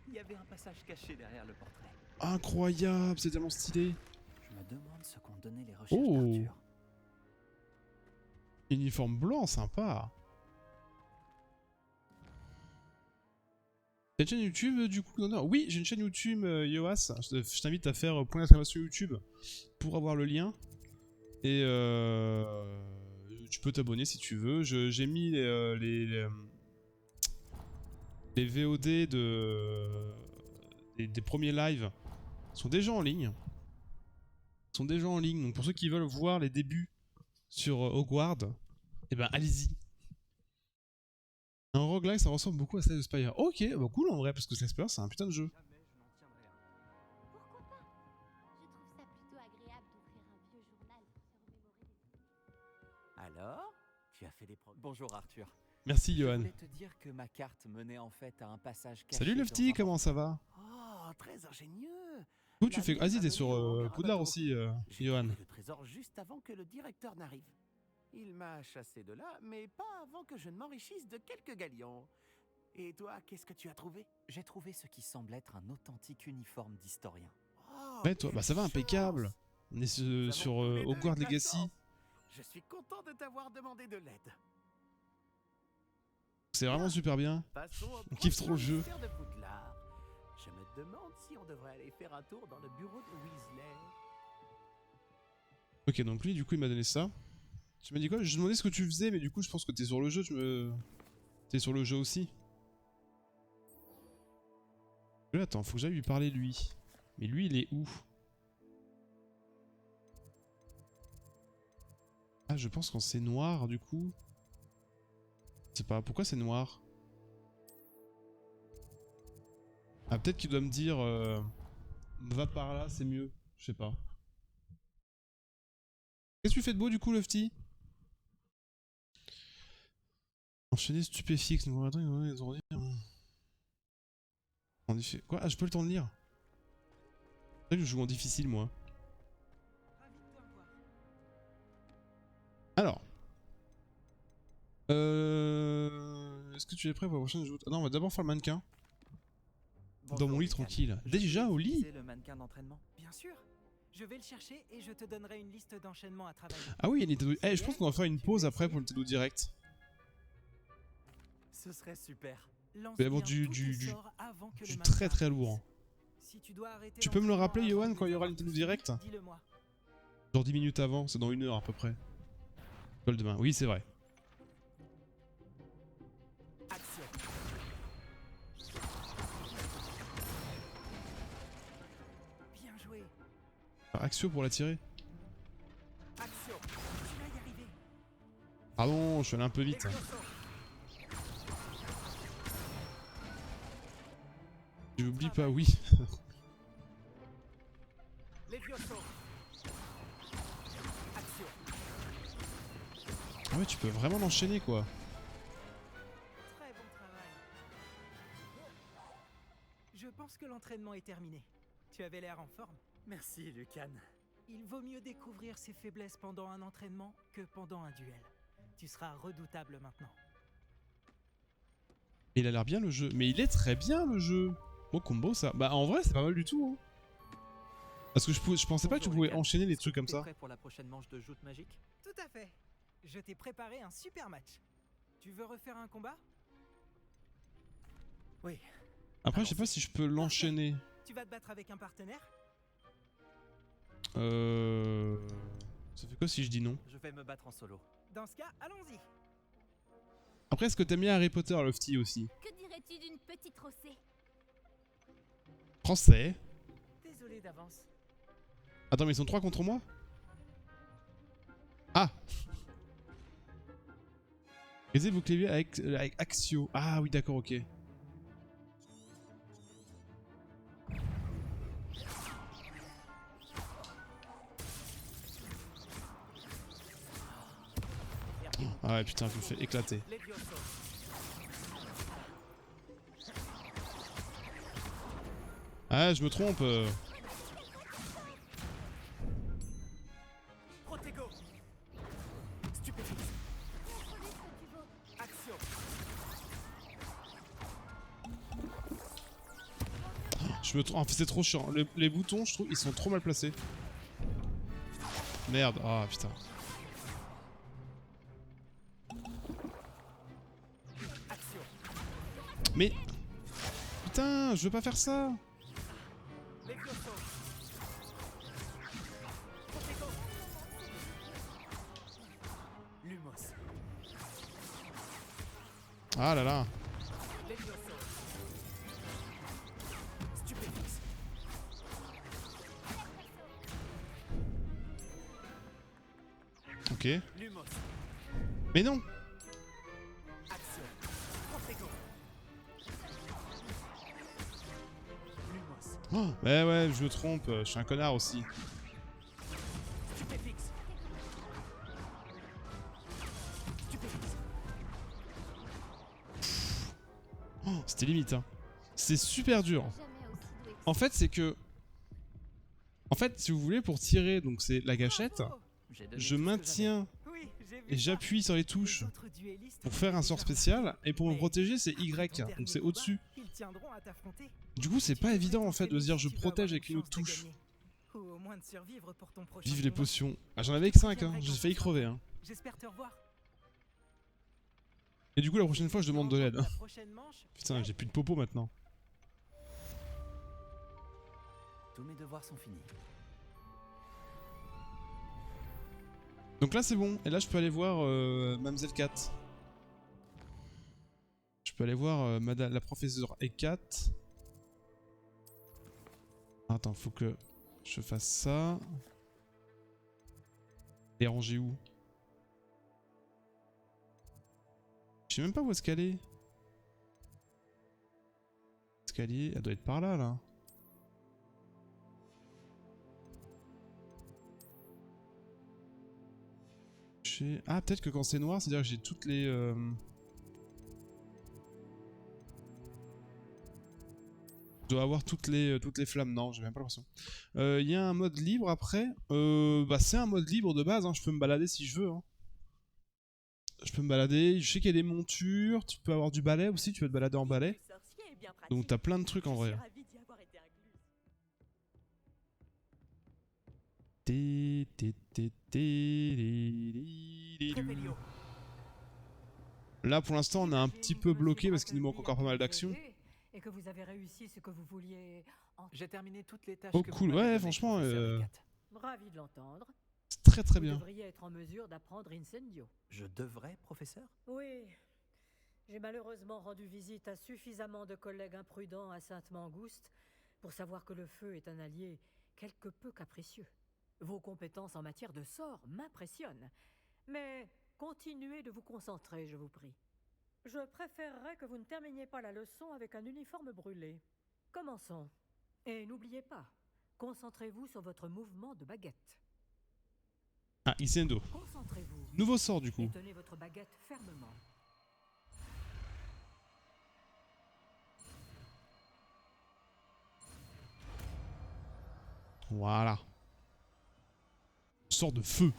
Speaker 2: Il y avait un passage caché derrière le portrait.
Speaker 1: Incroyable, c'est tellement stylé.
Speaker 2: Je me demande ce qu'ont donné les recherches
Speaker 1: Oh!
Speaker 2: d'Arthur.
Speaker 1: Uniforme blanc, sympa. T'as une chaîne YouTube du coup? Non, oui, j'ai une chaîne YouTube, Yoas. Je t'invite à faire point d'exclamation YouTube pour avoir le lien. Et tu peux t'abonner si tu veux. J'ai mis les VOD des premiers lives sont déjà en ligne. Donc pour ceux qui veulent voir les débuts sur Hogwarts, et ben allez-y. Un roguelike, ça ressemble beaucoup à Slay the Spire. Ok, bah cool en vrai, parce que Slay the Spire c'est un putain de jeu.
Speaker 4: Pourquoi pas? Je trouve ça plutôt agréable d'ouvrir un vieux journal pour se remémorer des...
Speaker 2: Alors, tu as fait des progrès. Bonjour Arthur.
Speaker 1: Merci
Speaker 2: Je
Speaker 1: Johan.
Speaker 2: voulais te dire que ma carte menait en fait à un passage caché.
Speaker 1: Salut Lefty, comment ça va?
Speaker 5: Oh, très ingénieux.
Speaker 1: Où tu fais... Vas-y, t'es sur Poudlard aussi, Johan.
Speaker 5: J'ai trouvé le trésor juste avant que le directeur n'arrive. Il m'a chassé de là, mais pas avant que je ne m'enrichisse de quelques galions. Et toi, qu'est-ce que tu as trouvé?
Speaker 2: J'ai trouvé ce qui semble être un authentique uniforme d'historien.
Speaker 5: Oh,
Speaker 1: Ouais, toi, bah ça va,
Speaker 5: quelle
Speaker 1: impeccable.
Speaker 5: chance.
Speaker 1: On est
Speaker 5: Nous
Speaker 1: sur
Speaker 5: avons tous les deux
Speaker 1: Hogwarts
Speaker 5: eu de la
Speaker 1: Legacy.
Speaker 5: chance. Je suis content de t'avoir demandé de l'aide.
Speaker 1: C'est vraiment super bien.
Speaker 5: Passons au
Speaker 1: On kiffe trop le
Speaker 5: prochain
Speaker 1: jeu.
Speaker 5: mystère de Poudlard. Je me demande si on devrait aller faire un tour dans le bureau de Weasley.
Speaker 1: Ok, donc lui, du coup, il m'a donné ça. Tu m'as dit quoi? Je me demandais ce que tu faisais, mais du coup, je pense que t'es sur le jeu. T'es sur le jeu aussi. Là, attends, faut que j'aille lui parler lui. Mais lui, il est où? Ah, je pense quand c'est noir, du coup. Je sais pas, pourquoi c'est noir? Ah, peut-être qu'il doit me dire... va par là, c'est mieux. Je sais pas. Qu'est-ce que tu fais de beau, du coup, Lofty? Enchaîner stupéfixe, nous attends, ils ont dit... Quoi? Ah, je peux le temps de lire? C'est vrai que je joue en difficile, moi.
Speaker 7: Ravi de te revoir.
Speaker 1: Alors. Est-ce que tu es prêt pour la prochaine joute? Ah non, on va d'abord faire le mannequin. Dans mon lit, tranquille. Déjà au lit?
Speaker 2: le mannequin d'entraînement.
Speaker 7: Bien sûr. Je vais le chercher et je te donnerai une liste d'enchaînements à travailler.
Speaker 1: Ah oui, il y a Nintendo... Eh, je pense qu'on va faire une pause après pour le Nintendo Direct.
Speaker 2: Ce serait super.
Speaker 7: Lance
Speaker 1: Il va y avoir
Speaker 7: bien tous tes
Speaker 1: du
Speaker 7: sorts avant que le
Speaker 1: très
Speaker 7: mannequin
Speaker 1: très
Speaker 7: arrive.
Speaker 1: lourd.
Speaker 7: Si tu dois arrêter
Speaker 1: Tu peux me le
Speaker 7: l'entraînement
Speaker 1: rappeler,
Speaker 7: avant
Speaker 1: Johan,
Speaker 7: que
Speaker 1: quand il y aura
Speaker 7: les
Speaker 1: le Nintendo
Speaker 7: heures
Speaker 1: Direct?
Speaker 7: soient finies, dis-le-moi.
Speaker 1: Genre 10 minutes avant, c'est dans 1 heure à peu près. Demain, oui, c'est vrai.
Speaker 7: Action. Bien joué.
Speaker 1: Axio pour la tirer.
Speaker 7: Action. Tu vas y arriver.
Speaker 1: Pardon, je suis allé un peu vite.
Speaker 7: Exauceur.
Speaker 1: Je n'oublie pas, oui.
Speaker 7: Levioso. Action.
Speaker 1: Ah ouais, tu peux vraiment l'enchaîner, quoi.
Speaker 7: Très bon travail. Je pense que l'entraînement est terminé. Tu avais l'air en forme.
Speaker 2: Merci, Lucan.
Speaker 7: Il vaut mieux découvrir ses faiblesses pendant un entraînement que pendant un duel. Tu seras redoutable maintenant.
Speaker 1: Il a l'air bien le jeu. Mais il est très bien le jeu. Bon combo ça. Bah en vrai c'est pas mal du tout. Hein. Parce que je pensais pas que tu pouvais enchaîner les trucs comme ça.
Speaker 2: T'es prêt pour la prochaine manche de joute magique?
Speaker 7: Tout à fait. Je t'ai préparé un super match. Tu veux refaire un combat?
Speaker 2: Oui.
Speaker 1: Après je sais pas si je peux l'enchaîner.
Speaker 7: Tu vas te battre avec un partenaire?
Speaker 1: Ça fait quoi si je dis non?
Speaker 2: Je vais me battre en solo.
Speaker 7: Dans ce cas, allons-y.
Speaker 1: Après est-ce que t'aimes bien Harry Potter Lofty aussi?
Speaker 4: Que dirais-tu d'une petite rossée?
Speaker 1: Français.
Speaker 7: Désolé d'avance.
Speaker 1: Attends mais ils sont 3 contre moi? Ah! Brisez vos claviers avec Axio. Ah oui d'accord, ok. Ah ouais, putain, je me fais éclater.
Speaker 7: Levioso.
Speaker 1: Ah, je me trompe.
Speaker 7: Protego. Stupéfixe. Action.
Speaker 1: Je me trompe. En fait, c'est trop chiant. Les boutons, je trouve, ils sont trop mal placés. Merde. Ah, putain.
Speaker 7: Action.
Speaker 1: Mais... Putain, je veux pas faire ça.
Speaker 7: Levioso. Protego. Lumos.
Speaker 1: Ah là là.
Speaker 7: Levioso. Stupéfixe.
Speaker 1: Ok.
Speaker 7: Lumos.
Speaker 1: Mais non.
Speaker 7: Action. Protego. Lumos.
Speaker 1: Oh, ouais, je me trompe. Je suis un connard aussi.
Speaker 7: Stupéfixe. Stupéfixe.
Speaker 1: Oh, c'était limite, hein. C'est super dur.
Speaker 4: Jamais aussi doué que
Speaker 1: En fait, c'est que... En fait, si vous voulez, pour tirer, donc c'est la gâchette,
Speaker 7: Bravo.
Speaker 2: J'ai donné
Speaker 1: je
Speaker 2: tout ce que
Speaker 1: maintiens
Speaker 7: Oui, j'ai vu
Speaker 1: et
Speaker 7: ça.
Speaker 1: j'appuie sur les touches
Speaker 7: Les autres duellistes
Speaker 1: pour faire un sort
Speaker 7: déjà
Speaker 1: spécial, et pour me
Speaker 7: Mais
Speaker 1: protéger, c'est Y,
Speaker 7: après ton
Speaker 1: donc
Speaker 7: dernier
Speaker 1: c'est
Speaker 7: combat,
Speaker 1: au-dessus.
Speaker 7: ils tiendront à t'affronter.
Speaker 1: Du coup, c'est
Speaker 7: Tu
Speaker 1: pas
Speaker 7: devrais
Speaker 1: évident en fait de se dire
Speaker 7: t'entraîner
Speaker 1: je
Speaker 7: si tu veux
Speaker 1: protège
Speaker 7: avoir
Speaker 1: avec une autre
Speaker 7: chance de
Speaker 1: touche.
Speaker 7: gagner. Ou au moins de survivre pour ton prochain
Speaker 1: Vive les
Speaker 7: combat.
Speaker 1: potions. Ah, j'en avais que 5, hein. J'ai failli crever, hein.
Speaker 7: J'espère te revoir.
Speaker 1: Et du coup, la prochaine fois, je demande de l'aide.
Speaker 7: La prochaine manche,
Speaker 1: Putain, j'ai plus de popo maintenant.
Speaker 2: Tous mes devoirs sont finis.
Speaker 1: Donc là, c'est bon. Et là, je peux aller voir Mamzelle 4. Je peux aller voir Madame la professeure E4. Attends, faut que je fasse ça. Elle est rangée où? Je sais même pas où est-ce qu'elle est. Escalier, elle doit être par là, là. Ah, peut-être que quand c'est noir, c'est-à-dire que j'ai toutes les... Je dois avoir toutes les flammes. Non, j'ai même pas l'impression. Il y a un mode libre après. Bah, c'est un mode libre de base. Hein. Je peux me balader si je veux. Hein. Je peux me balader. Je sais qu'il y a des montures. Tu peux avoir du balai aussi. Tu peux te balader en balai. Donc t'as plein de trucs en vrai.
Speaker 7: Revelio.
Speaker 1: Là pour l'instant on est un petit peu bloqué parce qu'il nous manque encore pas mal d'actions.
Speaker 6: Et que vous avez réussi ce que vous vouliez.
Speaker 7: J'ai terminé toutes les tâches
Speaker 1: Oh
Speaker 7: que vous
Speaker 1: cool,
Speaker 7: m'avez
Speaker 1: ouais
Speaker 7: données,
Speaker 1: franchement
Speaker 7: professeur Egat.
Speaker 6: Ravi de l'entendre.
Speaker 1: c'est très très
Speaker 6: Vous
Speaker 1: bien.
Speaker 6: devriez être en mesure d'apprendre Incendio.
Speaker 2: Je devrais, professeur?
Speaker 6: Oui. J'ai malheureusement rendu visite à suffisamment de collègues imprudents à Sainte-Mangouste pour savoir que le feu est un allié quelque peu capricieux. Vos compétences en matière de sort m'impressionnent. Mais continuez de vous concentrer, je vous prie. Je préférerais que vous ne terminiez pas la leçon avec un uniforme brûlé. Commençons. Et n'oubliez pas, concentrez-vous sur votre mouvement de baguette.
Speaker 1: Ah, Isendo.
Speaker 6: Concentrez-vous.
Speaker 1: Nouveau sort du
Speaker 6: Et
Speaker 1: coup.
Speaker 6: tenez votre baguette fermement.
Speaker 1: Voilà. Sort de feu.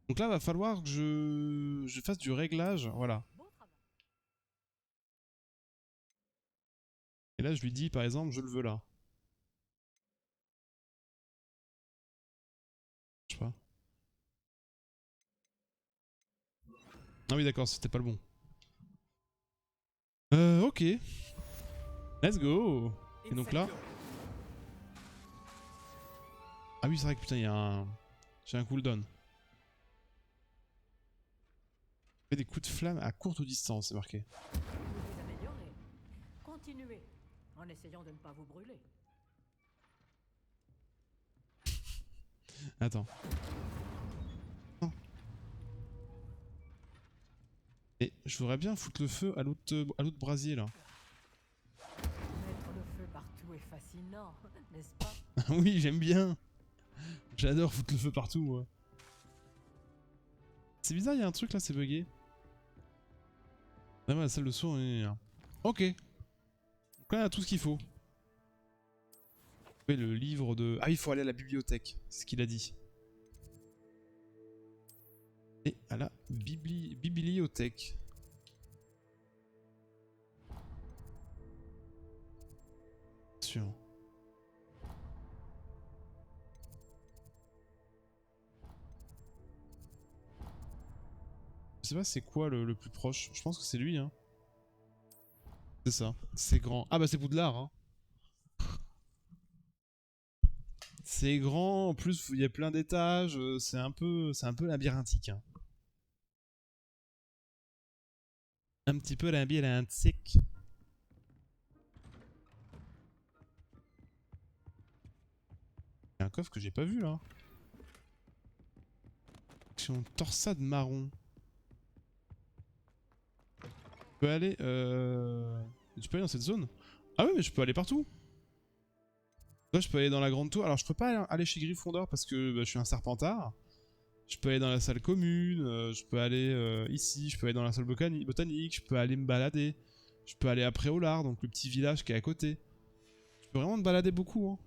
Speaker 1: Donc là va falloir que je fasse du réglage. Voilà.
Speaker 6: Bon travail.
Speaker 1: Et là je lui dis par exemple je le veux là. Je sais pas. Ah oui d'accord, c'était pas le bon. Ok. Let's go. Et donc là... Ah oui c'est vrai que putain il y a un... J'ai un cooldown. Fait des coups de flamme à courte distance, c'est marqué.
Speaker 6: Vous vous améliorez. Continuez, en essayant de ne pas vous brûler.
Speaker 1: Attends. Non. Et je voudrais bien foutre le feu à l'autre brasier là.
Speaker 6: Mettre le feu partout est fascinant, n'est-ce pas?
Speaker 1: Oui, j'aime bien. J'adore foutre le feu partout moi. c'est bizarre, il y a un truc là, c'est bugué. Ah ouais, la salle de soins, ok. Donc là, on a tout ce qu'il faut. Ouais, le livre de... Ah, il faut aller à la bibliothèque, c'est ce qu'il a dit. Et à la bibliothèque. Sûr. Je sais pas c'est quoi le plus proche. Je pense que c'est lui, hein. C'est ça. C'est grand. Ah bah c'est Poudlard, hein. C'est grand, en plus il y a plein d'étages, c'est un peu labyrinthique. Hein. Un petit peu labyrinthique. Il y a un coffre que j'ai pas vu là. Action torsade marron. Tu peux aller Tu peux aller dans cette zone? Ah oui mais je peux aller partout. Là je peux aller dans la grande tour. Alors je peux pas aller chez Gryffondor parce que je suis un serpentard. Je peux aller dans la salle commune, je peux aller ici, je peux aller dans la salle botanique, je peux aller me balader. Je peux aller à Préolard, donc le petit village qui est à côté. Je peux vraiment te balader beaucoup. Hein.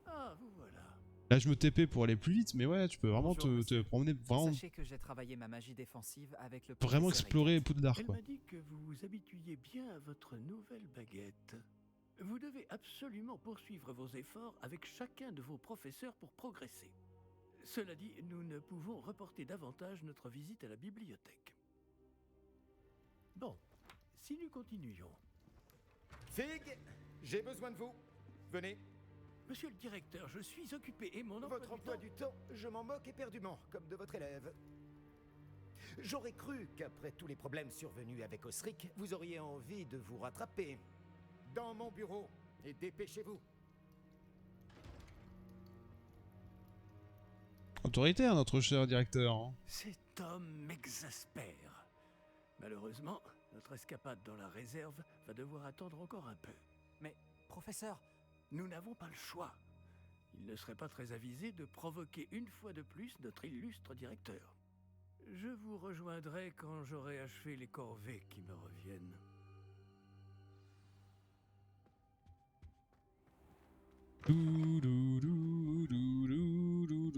Speaker 5: Ah, vous voilà.
Speaker 1: Là je me TP pour aller plus vite, mais ouais, tu peux vraiment te promener, vraiment,
Speaker 2: Sachez que j'ai travaillé ma magie défensive avec le
Speaker 1: vraiment
Speaker 2: professeur
Speaker 1: explorer
Speaker 2: Eggert.
Speaker 1: Poudlard
Speaker 5: Elle
Speaker 1: quoi.
Speaker 5: m'a dit que vous vous habituiez bien à votre nouvelle baguette. Vous devez absolument poursuivre vos efforts avec chacun de vos professeurs pour progresser. Cela dit, nous ne pouvons reporter davantage notre visite à la bibliothèque. Bon, si nous continuions.
Speaker 8: Fig, j'ai besoin de vous. Venez.
Speaker 5: Monsieur le directeur, je suis occupé et mon
Speaker 8: Votre emploi du temps, je m'en moque éperdument, comme de votre élève. J'aurais cru qu'après tous les problèmes survenus avec Osric, vous auriez envie de vous rattraper. Dans mon bureau, et dépêchez-vous.
Speaker 1: Autoritaire notre cher directeur. Hein.
Speaker 5: Cet homme m'exaspère. Malheureusement, notre escapade dans la réserve va devoir attendre encore un peu.
Speaker 2: Mais, professeur,
Speaker 5: Nous n'avons pas le choix. Il ne serait pas très avisé de provoquer une fois de plus notre illustre directeur. Je vous rejoindrai quand j'aurai achevé les corvées qui me reviennent.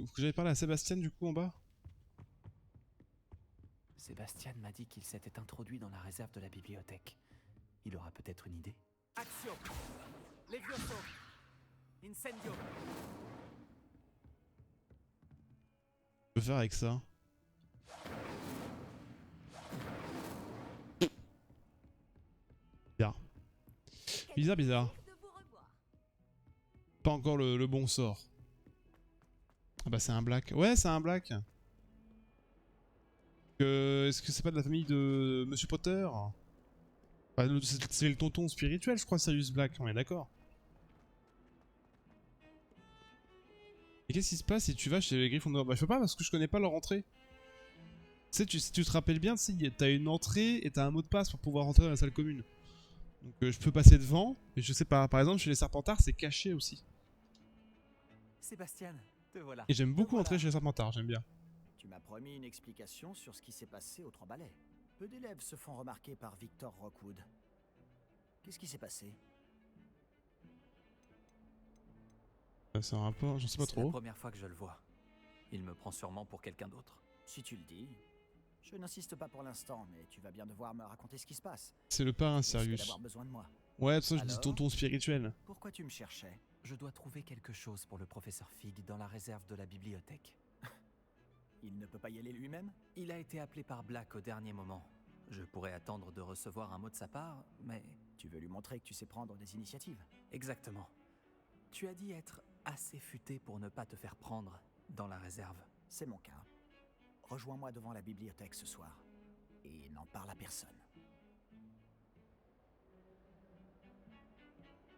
Speaker 1: Faut que j'aille parler à Sébastien du coup en bas.
Speaker 2: Sébastien m'a dit qu'il s'était introduit dans la réserve de la bibliothèque. Il aura peut-être une idée.
Speaker 8: Action. Levioso. Incendio.
Speaker 1: Je peux faire avec ça. Bizarre. Bizarre, bizarre.
Speaker 4: De vous revoir.
Speaker 1: Pas encore le bon sort. Ah bah c'est un black. Ouais, c'est un black. Est-ce que c'est pas de la famille de Monsieur Potter? Bah, c'est le tonton spirituel, je crois, Sirius Black, on est d'accord. Et qu'est-ce qui se passe si tu vas chez les Gryffondor? Bah je peux pas parce que je connais pas leur entrée. Tu sais, si tu te rappelles bien, t'as une entrée et t'as un mot de passe pour pouvoir rentrer dans la salle commune. Donc je peux passer devant, et je sais pas, par exemple chez les Serpentards c'est caché aussi.
Speaker 2: Sébastien, te voilà.
Speaker 1: Et j'aime beaucoup entrer chez les Serpentards, j'aime bien.
Speaker 9: Tu m'as promis une explication sur ce qui s'est passé aux Trois Balais. Peu d'élèves se font remarquer par Victor Rockwood. Qu'est-ce qui s'est passé?
Speaker 1: C'est un rapport, je sais pas
Speaker 2: C'est la
Speaker 1: trop.
Speaker 2: première fois que je le vois. Il me prend sûrement pour quelqu'un d'autre.
Speaker 9: Si tu le dis. Je n'insiste pas pour l'instant, mais tu vas bien devoir me raconter ce qui se passe.
Speaker 1: C'est le parrain,
Speaker 9: Tu risques
Speaker 1: Sirius.
Speaker 9: d'avoir besoin de moi.
Speaker 1: Ouais, tout ça je dis
Speaker 9: Alors
Speaker 1: tonton spirituel.
Speaker 9: Pourquoi tu me cherchais?
Speaker 2: Je dois trouver quelque chose pour le professeur Fig dans la réserve de la bibliothèque.
Speaker 9: Il ne peut pas y aller lui-même?
Speaker 2: Il a été appelé par Black au dernier moment. Je pourrais attendre de recevoir un mot de sa part, mais...
Speaker 9: Tu veux lui montrer que tu sais prendre des initiatives?
Speaker 2: Exactement. Tu as dit être assez futé pour ne pas te faire prendre dans la réserve.
Speaker 9: C'est mon cas. Rejoins-moi devant la bibliothèque ce soir. Et n'en parle à personne.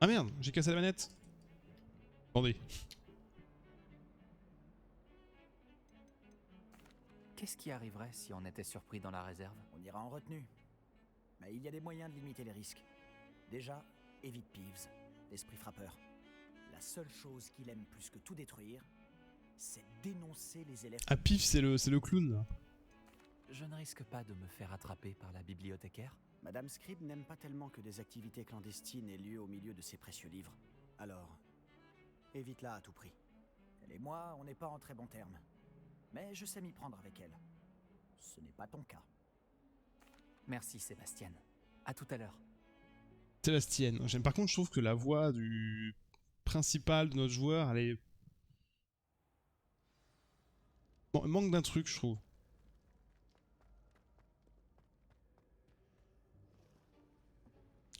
Speaker 1: Ah merde, j'ai cassé la manette. Attendez.
Speaker 2: Qu'est-ce qui arriverait si on était surpris dans la réserve?
Speaker 9: On ira en retenue. Mais il y a des moyens de limiter les risques. Déjà, évite Peeves, l'esprit frappeur. La seule chose qu'il aime plus que tout détruire, c'est dénoncer les élèves.
Speaker 1: Ah pif, c'est le clown là.
Speaker 2: je ne risque pas de me faire attraper par la bibliothécaire?
Speaker 9: Madame Scribe n'aime pas tellement que des activités clandestines aient lieu au milieu de ses précieux livres. Alors, évite-la à tout prix. Elle et moi, on n'est pas en très bons termes. Mais je sais m'y prendre avec elle. Ce n'est pas ton cas.
Speaker 2: Merci, Sébastien. À tout à l'heure.
Speaker 1: Sébastien. Par contre, je trouve que la voix du principal de notre joueur, elle est... Bon, il manque d'un truc, je trouve.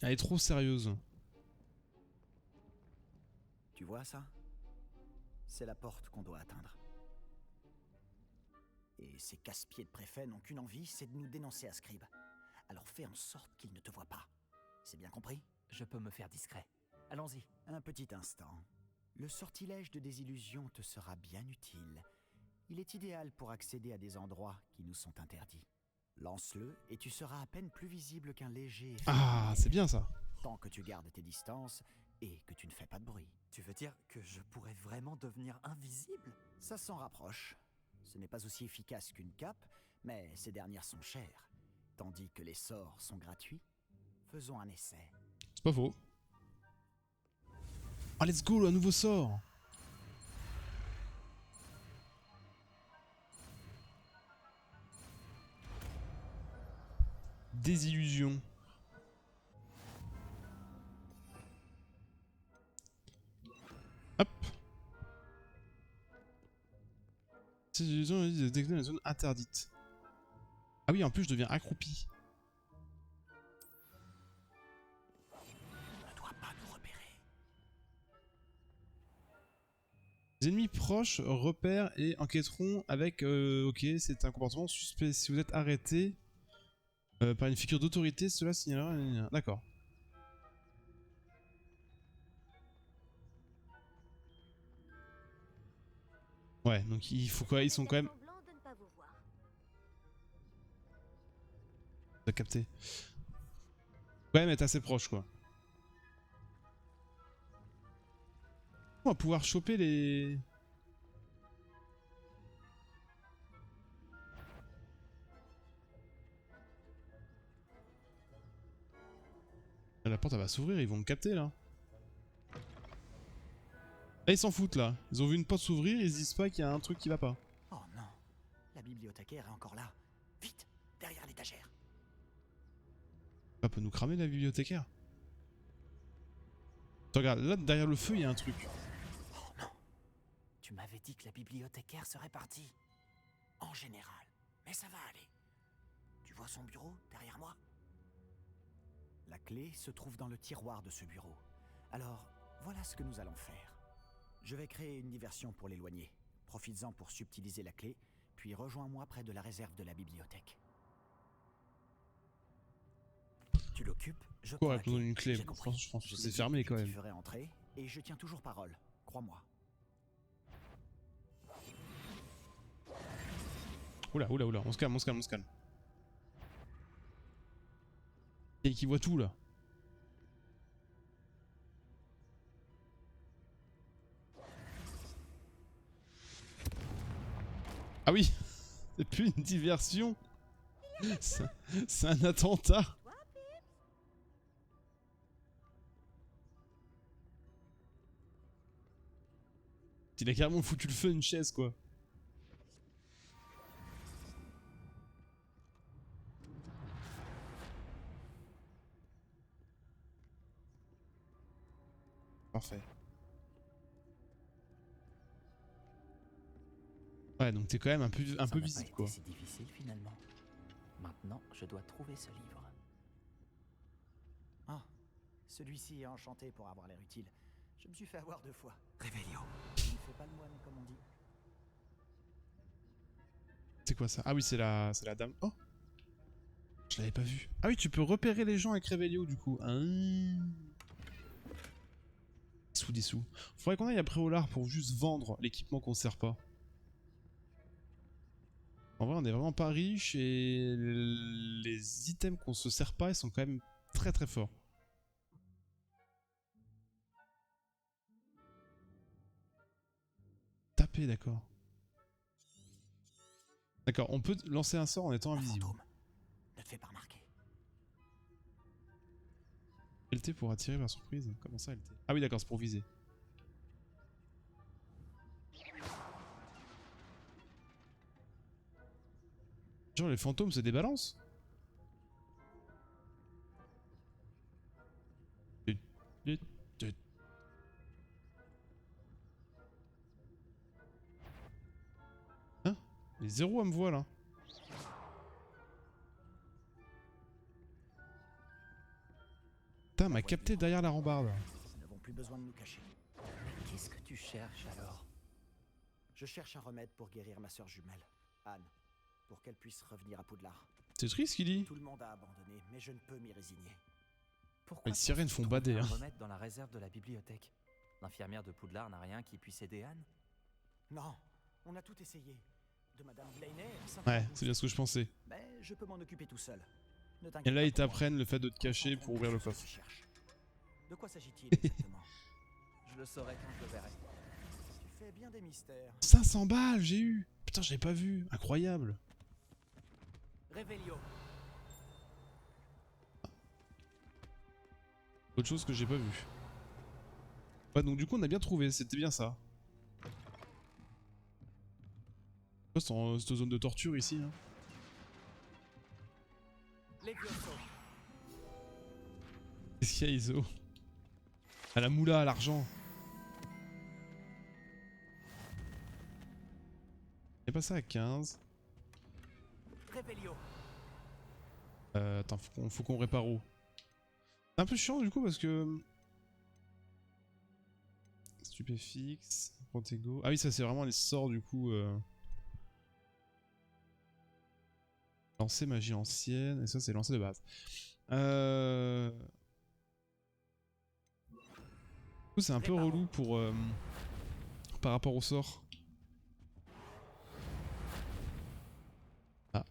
Speaker 1: Elle est trop sérieuse.
Speaker 9: Tu vois ça? C'est la porte qu'on doit atteindre. Et ces casse-pieds de préfet n'ont qu'une envie, c'est de nous dénoncer à Scribe. Alors fais en sorte qu'ils ne te voient pas. C'est bien compris?
Speaker 2: Je peux me faire discret. Allons-y.
Speaker 9: Un petit instant. Le sortilège de désillusion te sera bien utile. Il est idéal pour accéder à des endroits qui nous sont interdits. Lance-le et tu seras à peine plus visible qu'un léger...
Speaker 1: Ah, c'est bien ça.
Speaker 9: Tant que tu gardes tes distances et que tu ne fais pas de bruit.
Speaker 2: Tu veux dire que je pourrais vraiment devenir invisible?
Speaker 9: Ça s'en rapproche. Ce n'est pas aussi efficace qu'une cape, mais ces dernières sont chères. Tandis que les sorts sont gratuits. Faisons un essai.
Speaker 1: C'est pas faux. Ah, let's go, un nouveau sort. Désillusion. Hop. Désillusion est détectée dans la zone interdite. Ah oui, en plus je deviens accroupi.
Speaker 9: On ne doit pas nous repérer.
Speaker 1: Les ennemis proches repèrent et enquêteront avec... ok, c'est un comportement suspect. Si vous êtes arrêté par une figure d'autorité, cela signalera... D'accord. Ouais, donc il faut quoi? Ils sont quand même... T'as capté. Ouais, mais t'es assez proche, quoi. On va pouvoir choper les... La porte, elle va s'ouvrir, ils vont me capter, là. Là, ils s'en foutent, là. Ils ont vu une porte s'ouvrir, ils se disent pas qu'il y a un truc qui va pas.
Speaker 9: Oh non, la bibliothécaire est encore là. Vite, derrière l'étagère.
Speaker 1: Ça peut nous cramer, la bibliothécaire. Regarde, là, derrière le feu, il y a un truc.
Speaker 2: Oh non. Tu m'avais dit que la bibliothécaire serait partie.
Speaker 9: En général, mais ça va aller. Tu vois son bureau, derrière moi? La clé se trouve dans le tiroir de ce bureau. Alors, voilà ce que nous allons faire. Je vais créer une diversion pour l'éloigner. Profites-en pour subtiliser la clé, puis rejoins-moi près de la réserve de la bibliothèque. Tu l'occupes, je prends
Speaker 1: Ouais,
Speaker 9: la
Speaker 1: nous donne
Speaker 9: clé.
Speaker 1: une clé.
Speaker 9: J'ai compris.
Speaker 1: Je pense que
Speaker 9: Je
Speaker 1: c'est
Speaker 9: t'ai dit
Speaker 1: fermé,
Speaker 9: que
Speaker 1: quand
Speaker 9: tu
Speaker 1: même.
Speaker 9: ferais entrer, et je tiens toujours parole. Crois-moi.
Speaker 1: Oula, oula, oula, on se calme, on se calme, on se calme. Et qui voit tout, là. Ah oui, c'est plus une diversion. C'est un attentat. Il a carrément foutu le feu à une chaise, quoi. Parfait. Ouais, donc t'es quand même un peu visible, quoi.
Speaker 2: C'est difficile finalement. Maintenant, je dois trouver ce livre.
Speaker 9: Ah, celui-ci est enchanté pour avoir l'air utile. Je me suis fait avoir 2 fois.
Speaker 2: Réveillon.
Speaker 9: Il ne fait pas le moine, comme on dit.
Speaker 1: C'est quoi ça? Ah oui, c'est la dame. Oh, je l'avais pas vu. Ah oui, tu peux repérer les gens avec Revelio, du coup. Ah. Des sous. Faudrait qu'on aille après au lard pour juste vendre l'équipement qu'on sert pas. En vrai, on est vraiment pas riche et les items qu'on se sert pas, ils sont quand même très très forts. Taper, d'accord. D'accord, on peut lancer un sort en étant invisible.
Speaker 9: Fantôme, ne te fais pas remarquer.
Speaker 1: LT pour attirer par surprise. Comment ça LT? Ah oui d'accord, c'est pour viser. Genre les fantômes se débalancent? Hein? Les zéros à me voir là. Putain, m'a capté derrière la rambarde.
Speaker 9: Nous n'avons plus besoin de nous cacher.
Speaker 2: Qu'est-ce que tu cherches alors?
Speaker 9: Je cherche un remède pour guérir ma sœur jumelle, Anne, pour qu'elle puisse revenir à Poudlard.
Speaker 1: C'est triste ce qu'il dit.
Speaker 9: Tout le monde a abandonné, mais je ne peux m'y résigner.
Speaker 2: Pourquoi
Speaker 1: Les sirènes
Speaker 2: penses-tu
Speaker 1: font
Speaker 2: trouver
Speaker 1: bader,
Speaker 2: un
Speaker 1: hein.
Speaker 2: remède dans la réserve de la bibliothèque. L'infirmière de Poudlard n'a rien qui puisse aider Anne?
Speaker 9: Non, on a tout essayé. De Madame Blaney à Saint
Speaker 1: Ouais, c'est bien ce que je pensais.
Speaker 9: Mais je peux m'en occuper tout seul. Ne
Speaker 1: Et
Speaker 9: t'inquiète
Speaker 1: là
Speaker 9: pas
Speaker 1: ils
Speaker 9: pour moi.
Speaker 1: t'apprennent le fait de te cacher pour ouvrir le
Speaker 9: Ce que
Speaker 1: coffre.
Speaker 9: tu cherches. De quoi s'agit-il exactement?
Speaker 2: Je le saurai quand je le verrai.
Speaker 9: Tu fais bien des mystères.
Speaker 1: 500 balles j'ai eu. Putain j'avais pas vu. Incroyable.
Speaker 9: Révélio.
Speaker 1: Autre chose que j'ai pas vu. Ouais donc du coup on a bien trouvé, c'était bien ça. C'est en cette zone de torture ici. Hein.
Speaker 9: Levioso.
Speaker 1: Qu'est-ce qu'il y a Iso? À la moula, à l'argent. J'ai pas ça à 15.
Speaker 9: Révélio.
Speaker 1: Attends, faut qu'on répare où? C'est un peu chiant du coup parce que... Stupéfixe, Protego... Ah oui ça c'est vraiment les sorts du coup... Lancer magie ancienne, et ça c'est lancer de base. Du coup c'est un peu relou pour... par rapport au sort. Ah.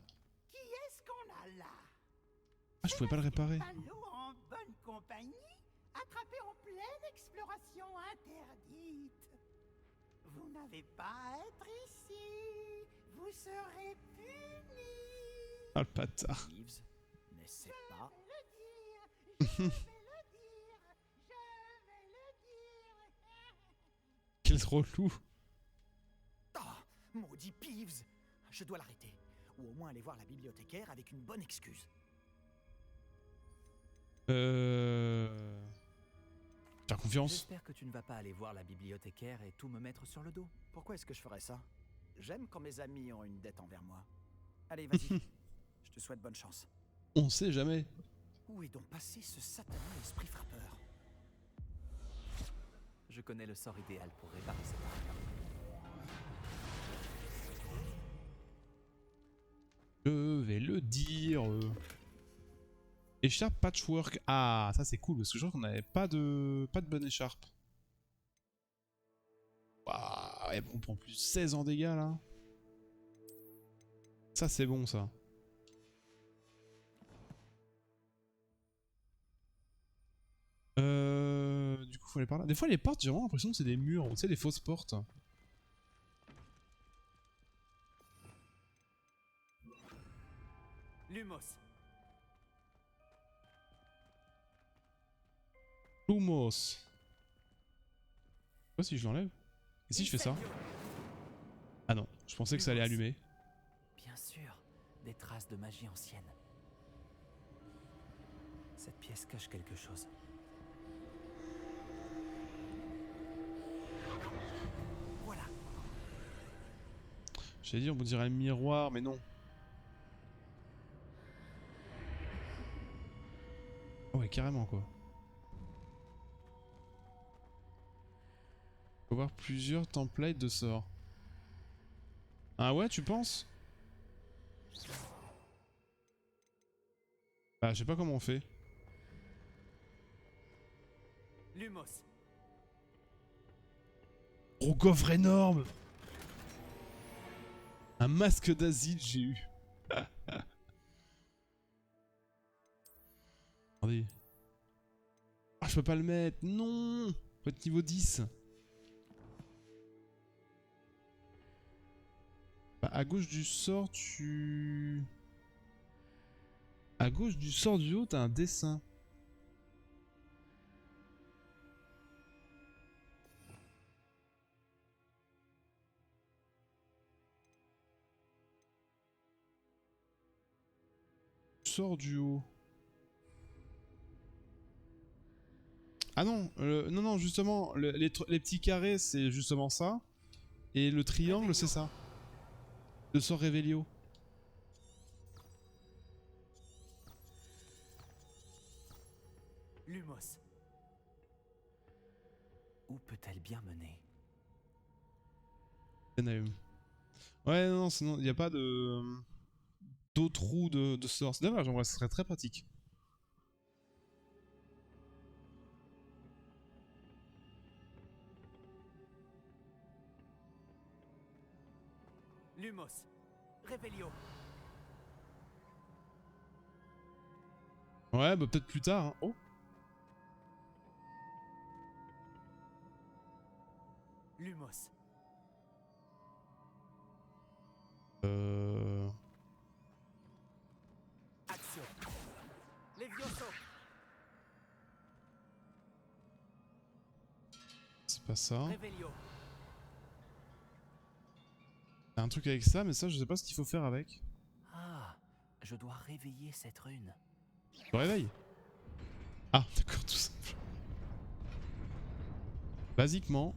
Speaker 10: Qui est-ce qu'on a là?
Speaker 1: Ah je pouvais pas le réparer.
Speaker 10: Allô, en bonne compagnie, attrapé en pleine exploration interdite. Vous n'avez pas à être ici. Vous serez punis.
Speaker 1: Ah le bâtard.
Speaker 9: Yves, n'essaie pas.
Speaker 10: Je vais le dire.
Speaker 1: Quel relou.
Speaker 9: Ah, maudit Peeves. Je dois l'arrêter. Ou au moins aller voir la bibliothécaire avec une bonne excuse.
Speaker 1: Faire confiance.
Speaker 2: J'espère que tu ne vas pas aller voir la bibliothécaire et tout me mettre sur le dos.
Speaker 9: Pourquoi est-ce que je ferais ça? J'aime quand mes amis ont une dette envers moi. Allez, vas-y. Je te souhaite bonne chance.
Speaker 1: On sait jamais.
Speaker 9: Où est donc passé ce satané esprit frappeur?
Speaker 2: Je connais le sort idéal pour réparer cette arme.
Speaker 1: Je vais le dire. Écharpe patchwork. Ah, ça c'est cool parce que je crois qu'on n'avait pas de bonne écharpe. Waouh, ouais, on prend plus 16 en dégâts là. Ça c'est bon ça. Du coup faut aller par là. Des fois les portes j'ai vraiment l'impression que c'est des murs, tu sais des fausses portes.
Speaker 9: Lumos.
Speaker 1: Lumos. Quoi si je l'enlève? Et si je fais ça? Ah non, je pensais que ça allait allumer.
Speaker 2: Bien sûr, des traces de magie ancienne. Cette pièce cache quelque chose.
Speaker 9: Voilà.
Speaker 1: J'allais dire on dirait un miroir mais non. Oh ouais carrément quoi. Faut voir plusieurs templates de sorts. Ah ouais tu penses? Bah je sais pas comment on fait.
Speaker 9: Lumos.
Speaker 1: Gros coffre énorme. Un masque d'asile j'ai eu. Attendez. Ah je peux pas le mettre. Non. Faut être niveau 10. Bah à gauche du sort, tu... À gauche du sort du haut, t'as un dessin. Sort du haut. Ah non, non, non, justement, les petits carrés, c'est justement ça. Et le triangle, c'est ça. Le sort Revelio.
Speaker 2: Lumos. Où peut-elle bien mener?
Speaker 1: Denaeum. Ouais, non, sinon, il n'y a pas de... d'autres roues de sort. C'est dommage, en vrai, ce serait très pratique.
Speaker 2: Lumos. Revelio.
Speaker 1: Ouais, bah peut-être plus tard. Hein. Oh.
Speaker 2: Lumos. Action. Levioso.
Speaker 1: C'est pas ça.
Speaker 2: Revelio.
Speaker 1: Il y a un truc avec ça, mais ça, je sais pas ce qu'il faut faire avec.
Speaker 2: Ah, je dois réveiller cette rune.
Speaker 1: Je réveille. Ah, d'accord, tout simple. Basiquement.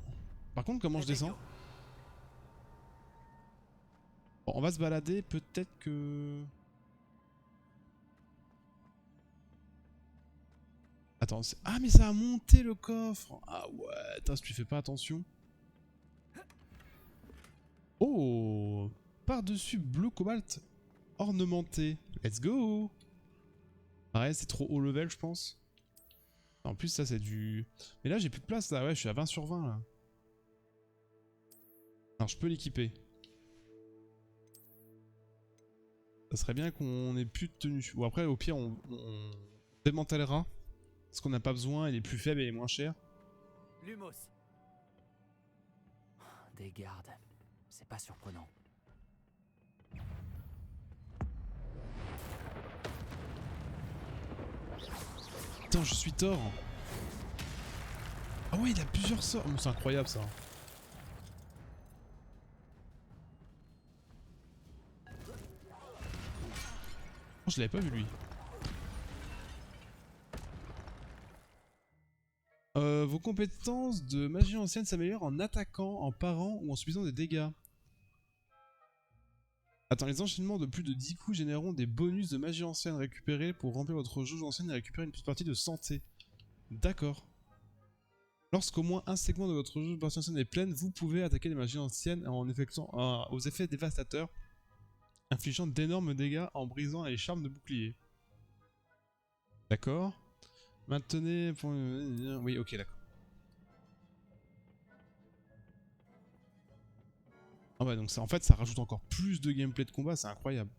Speaker 1: Par contre, comment je descends? Bon, on va se balader, peut-être que... Attends, ah mais ça a monté le coffre. Ah ouais, attends, si tu fais pas attention. Oh, par-dessus bleu cobalt ornementé. Let's go. Ouais, c'est trop haut level, je pense. En plus, ça, c'est du... Mais là, j'ai plus de place, là. Ouais, je suis à 20 sur 20, là. Alors, je peux l'équiper. Ça serait bien qu'on ait plus de tenue. Ou après, au pire, on démantèlera. Parce qu'on n'a pas besoin, il est plus faible et il est moins cher.
Speaker 2: Lumos. Des gardes. C'est pas surprenant.
Speaker 1: Putain, je suis Thor. Ah ouais, il a plusieurs sorts. Oh, c'est incroyable, ça. Oh, je l'avais pas vu, lui. Vos compétences de magie ancienne s'améliorent en attaquant, en parant ou en subissant des dégâts. Attends, les enchaînements de plus de 10 coups généreront des bonus de magie ancienne récupérés pour remplir votre jauge ancienne et récupérer une petite partie de santé. D'accord. Lorsqu'au moins un segment de votre jauge ancienne est pleine, vous pouvez attaquer les magies anciennes en effectuant aux effets dévastateurs, infligeant d'énormes dégâts en brisant les charmes de bouclier. D'accord. Maintenez... Oui, ok, d'accord. Ah ouais, donc ça, en fait, ça rajoute encore plus de gameplay de combat, c'est incroyable.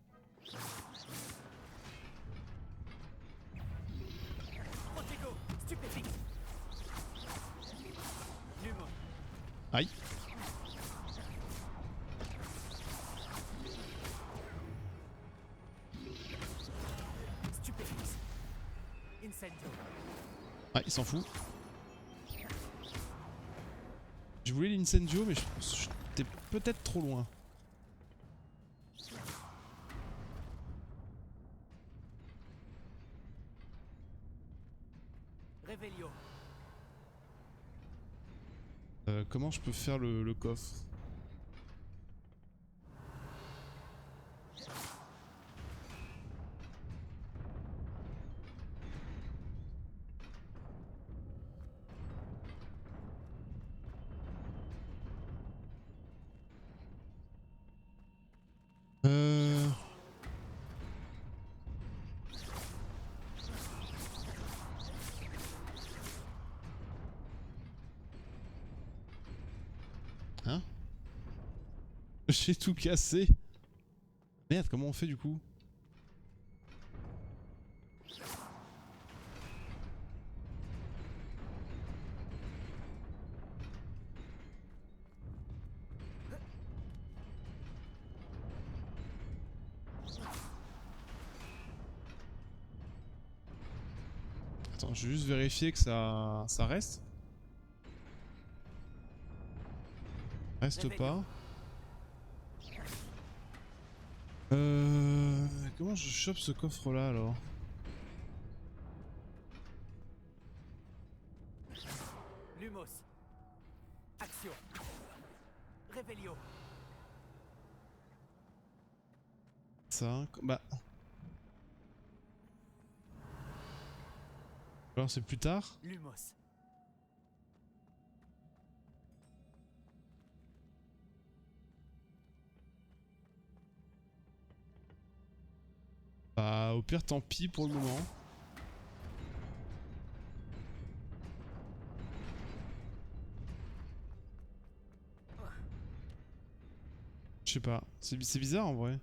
Speaker 1: Aïe. Ah, il s'en fout. Je voulais l'incendio, mais j'étais peut-être trop loin.
Speaker 2: Revelio.
Speaker 1: Comment je peux faire le coffre? Hein? J'ai tout cassé. Merde, comment on fait du coup? Attends, je vais juste vérifier que ça reste. Reste pas. Comment je chope ce coffre là alors?
Speaker 2: Lumos. Action. Revelio.
Speaker 1: Ça, bah. Alors c'est plus tard.
Speaker 2: Lumos.
Speaker 1: Bah au pire tant pis pour le moment. Je sais pas, c'est bizarre en vrai.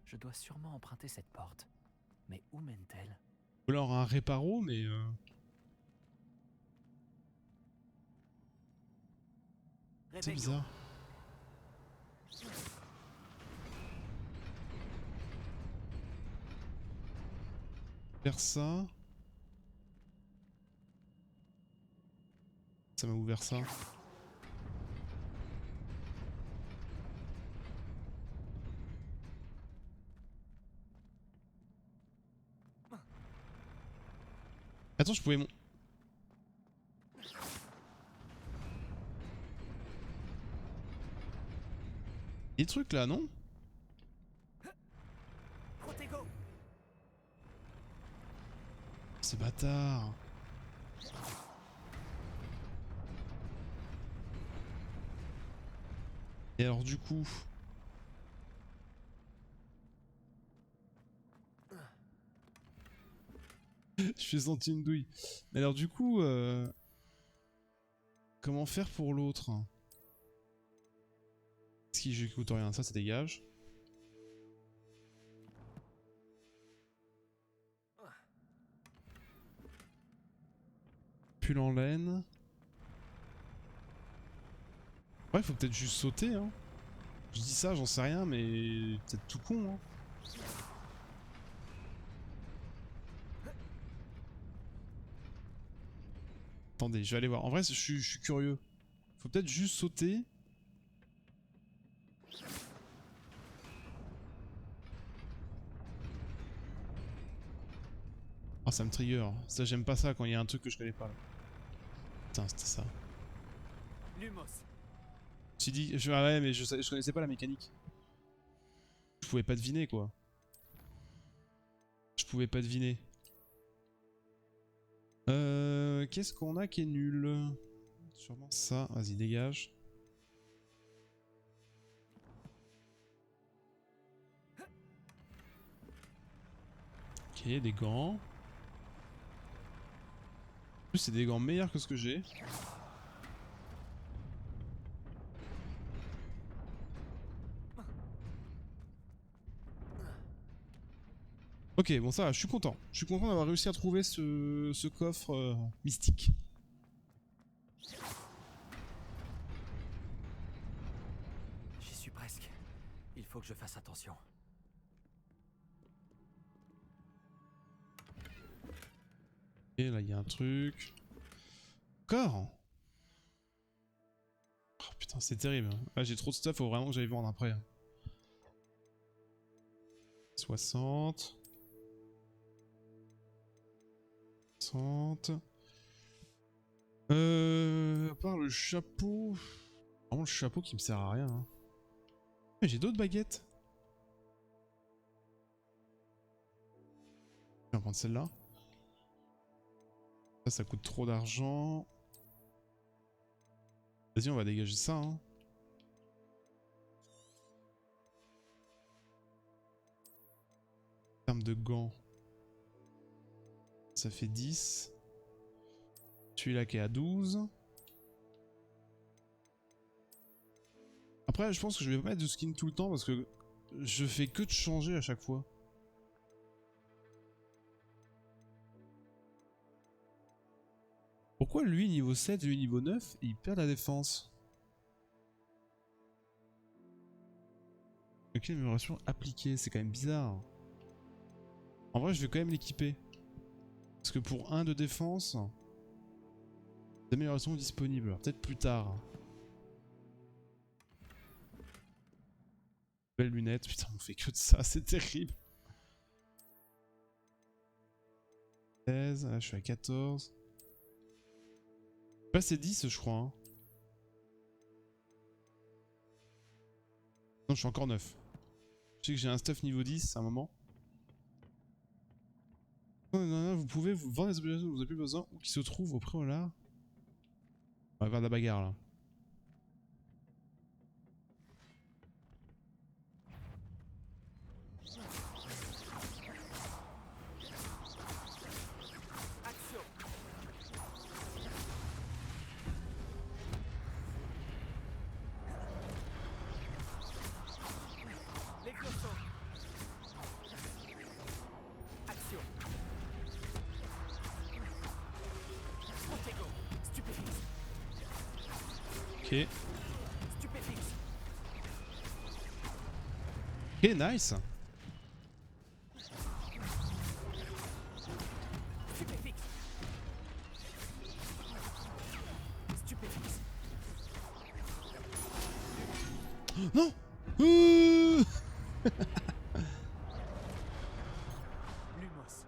Speaker 2: Je dois sûrement emprunter cette porte. Mais où mène-t-elle?
Speaker 1: Ou alors un réparo, mais c'est bizarre. Faire ça. Ça m'a ouvert ça. Attends, je pouvais mon... Des trucs là, non?
Speaker 2: Protego.
Speaker 1: Ces bâtards. Et alors du coup... Je suis senti une douille. Mais alors du coup... Comment faire pour l'autre? Est-ce qu'il j'écoute rien? Ça dégage. Pull en laine. Ouais, faut peut-être juste sauter, hein. Je dis ça, j'en sais rien, mais peut-être tout con, hein. Attendez, je vais aller voir. En vrai, je suis curieux. Faut peut-être juste sauter. Oh, ça me trigger. Ça, j'aime pas ça quand il y a un truc que je connais pas là. Putain, c'était ça.
Speaker 2: Lumos.
Speaker 1: Tu dis, ah ouais, mais je connaissais pas la mécanique. Je pouvais pas deviner quoi. Je pouvais pas deviner. Qu'est-ce qu'on a qui est nul? Sûrement ça. Vas-y, dégage. Ok, des gants. En plus, c'est des gants meilleurs que ce que j'ai. Ok, bon ça va, je suis content. Je suis content d'avoir réussi à trouver ce coffre mystique.
Speaker 2: J'y suis presque. Il faut que je fasse attention.
Speaker 1: Et là, il y a un truc. Encore. Oh putain, c'est terrible. Ah, j'ai trop de stuff, faut vraiment que j'aille vendre après. 60. 60. À part le chapeau... Vraiment le chapeau qui me sert à rien. Hein. Mais j'ai d'autres baguettes. Je vais prendre celle-là. Ça coûte trop d'argent. Vas-y, on va dégager ça. Hein. En termes de gants. Ça fait 10. Celui-là qui est à 12. Après, je pense que je vais pas mettre de skin tout le temps parce que je fais que de changer à chaque fois. Pourquoi lui niveau 7 et lui niveau 9 il perd la défense? Ok, amélioration appliquée, c'est quand même bizarre. En vrai, je vais quand même l'équiper. Parce que pour 1 de défense, d'amélioration disponible. Peut-être plus tard. Belles lunettes. Putain, on fait que de ça, c'est terrible. 16, là je suis à 14. Là c'est 10 je crois. Hein. Non, je suis encore 9. Je sais que j'ai un stuff niveau 10 à un moment. Non, vous pouvez vous vendre les objets dont vous n'avez plus besoin ou qui se trouvent au préau-là. On va faire de la bagarre là.
Speaker 9: Action. L'éclosion. Action. Protego. Stupéfix.
Speaker 1: Ok.
Speaker 9: Stupéfix.
Speaker 1: Ok, nice.
Speaker 9: Stupéfix. Stupéfix.
Speaker 1: Non.
Speaker 9: Lumos.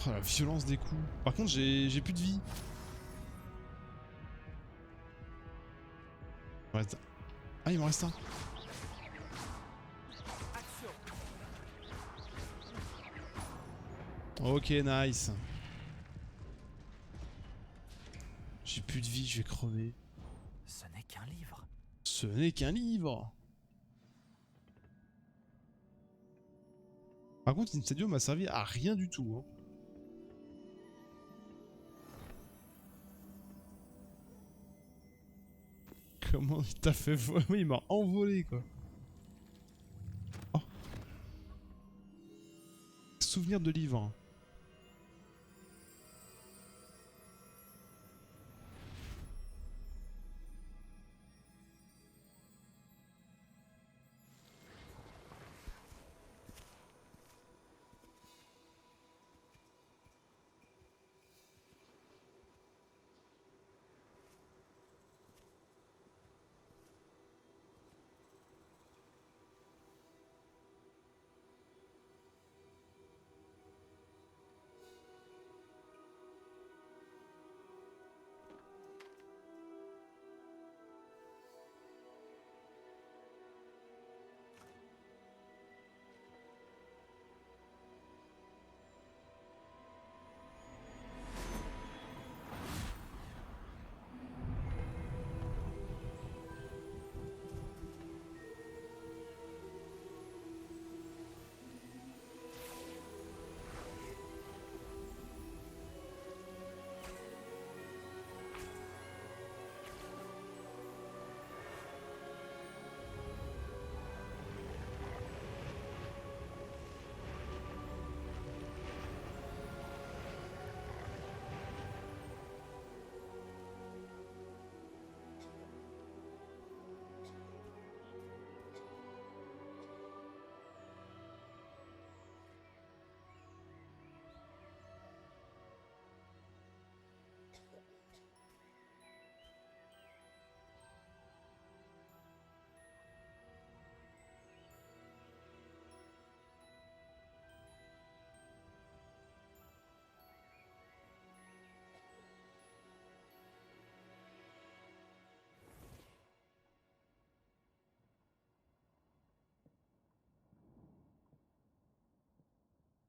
Speaker 1: Oh la violence des coups. Par contre j'ai plus de vie. Il m'en reste un. Ah il m'en reste un.
Speaker 9: Action.
Speaker 1: Ok nice. J'ai plus de vie, je vais crever.
Speaker 2: Ce n'est qu'un livre.
Speaker 1: Ce n'est qu'un livre. Par contre, Incendio m'a servi à rien du tout. Hein. Comment il t'a fait voler? Oui, il m'a envolé quoi. Oh. Souvenir de livre.